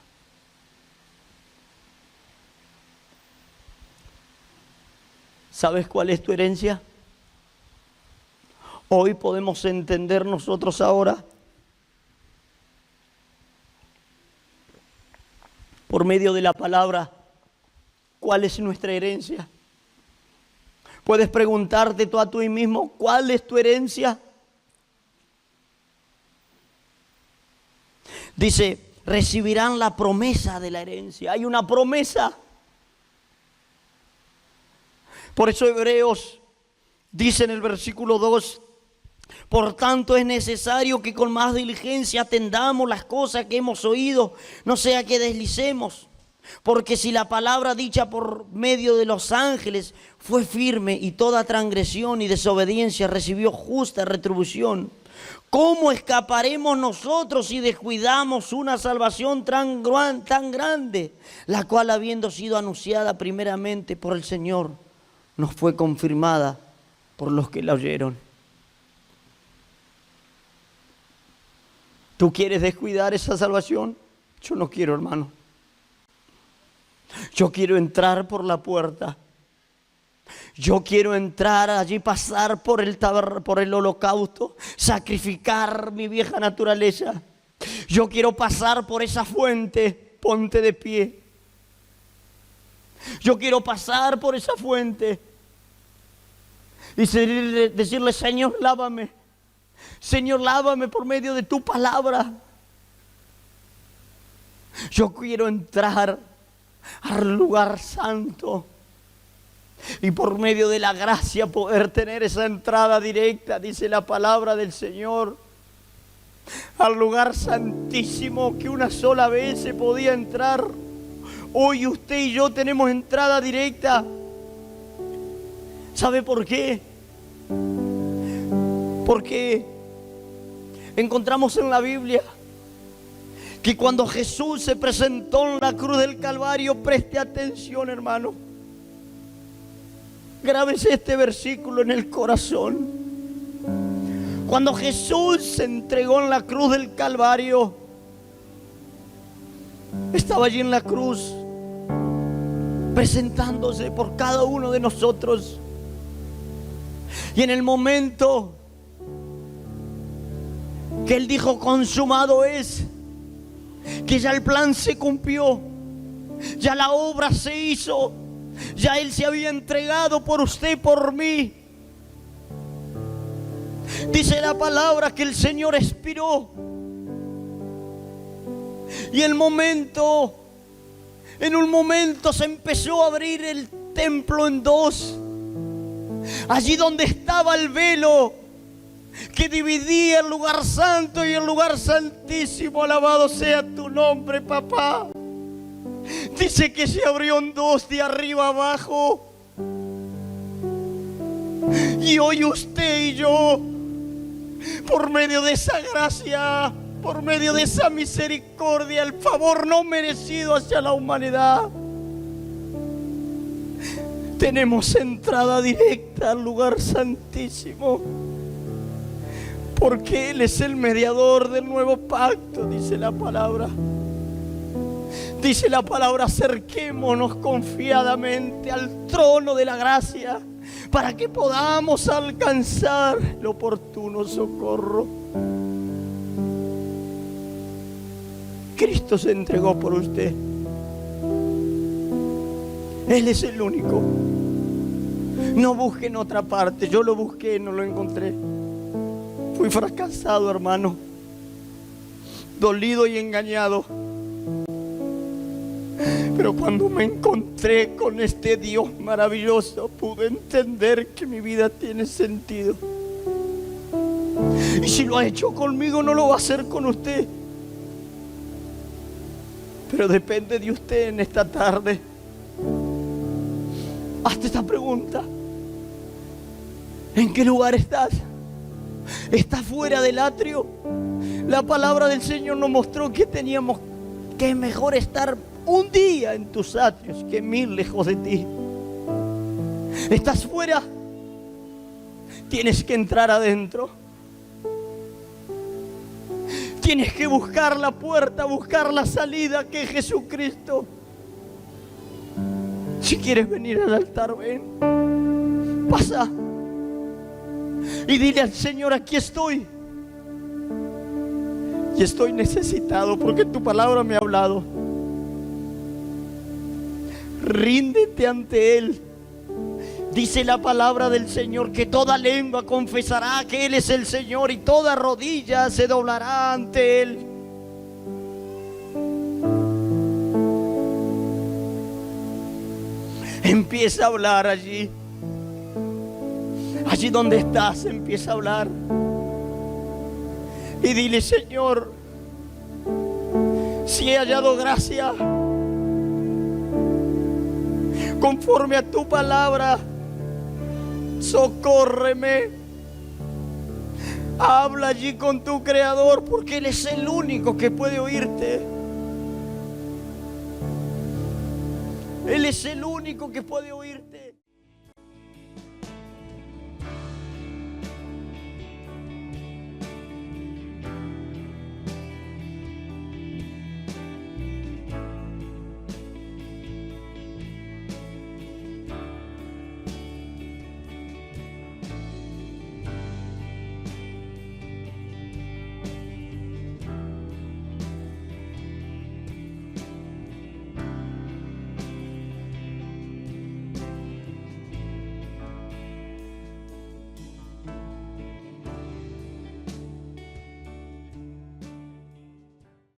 ¿Sabes cuál es tu herencia? Hoy podemos entender nosotros ahora, por medio de la palabra, cuál es nuestra herencia. Puedes preguntarte tú a ti mismo, ¿cuál es tu herencia? Dice, recibirán la promesa de la herencia. Hay una promesa. Por eso Hebreos dice en el versículo 2, por tanto es necesario que con más diligencia atendamos las cosas que hemos oído, no sea que deslicemos. Porque si la palabra dicha por medio de los ángeles fue firme y toda transgresión y desobediencia recibió justa retribución, ¿cómo escaparemos nosotros si descuidamos una salvación tan grande, la cual habiendo sido anunciada primeramente por el Señor, nos fue confirmada por los que la oyeron? ¿Tú quieres descuidar esa salvación? Yo no quiero, hermano. Yo quiero entrar por la puerta. Yo quiero entrar allí, pasar por el holocausto, sacrificar mi vieja naturaleza. Yo quiero pasar por esa fuente, ponte de pie. Yo quiero pasar por esa fuente y decirle, Señor, lávame. Señor, lávame por medio de tu palabra. Yo quiero entrar al lugar santo y por medio de la gracia poder tener esa entrada directa, dice la palabra del Señor, al lugar santísimo que una sola vez se podía entrar. Hoy usted y yo tenemos entrada directa. ¿Sabe por qué? Porque encontramos en la Biblia que cuando Jesús se presentó en la cruz del Calvario, preste atención, hermano, grábese este versículo en el corazón. Cuando Jesús se entregó en la cruz del Calvario, estaba allí en la cruz presentándose por cada uno de nosotros. Y en el momento que Él dijo, consumado es, que ya el plan se cumplió, ya la obra se hizo, ya Él se había entregado por usted y por mí. Dice la palabra que el Señor expiró. Y en un momento se empezó a abrir el templo en dos. Allí donde estaba el velo que dividía el lugar santo y el lugar santísimo, alabado sea tu nombre, papá. Dice que se abrió en dos, de arriba abajo. Y hoy usted y yo, por medio de esa gracia, por medio de esa misericordia, el favor no merecido hacia la humanidad, tenemos entrada directa al lugar santísimo, porque Él es el mediador del nuevo pacto, dice la palabra. Dice la palabra: acerquémonos confiadamente al trono de la gracia, para que podamos alcanzar el oportuno socorro. Cristo se entregó por usted. Él es el único. No busque en otra parte. Yo lo busqué, no lo encontré. Fui fracasado, hermano, dolido y engañado. Pero cuando me encontré con este Dios maravilloso, pude entender que mi vida tiene sentido. Y si lo ha hecho conmigo, no lo va a hacer con usted. Pero depende de usted en esta tarde. Hazte esta pregunta: ¿en qué lugar estás? ¿Estás fuera del atrio? La palabra del Señor nos mostró que teníamos que mejor estar un día en tus atrios que 1000 lejos de ti. ¿Estás fuera? Tienes que entrar adentro. Tienes que buscar la puerta, buscar la salida, que es Jesucristo. Si quieres venir al altar, ven, pasa y dile al Señor: aquí estoy. Y estoy necesitado porque tu palabra me ha hablado. Ríndete ante Él. Dice la palabra del Señor que toda lengua confesará que Él es el Señor y toda rodilla se doblará ante Él. Empieza a hablar allí. Allí donde estás, empieza a hablar. Y dile: Señor, si he hallado gracia conforme a tu palabra, socórreme. Habla allí con tu Creador, porque Él es el único que puede oírte. Él es el único que puede oírte.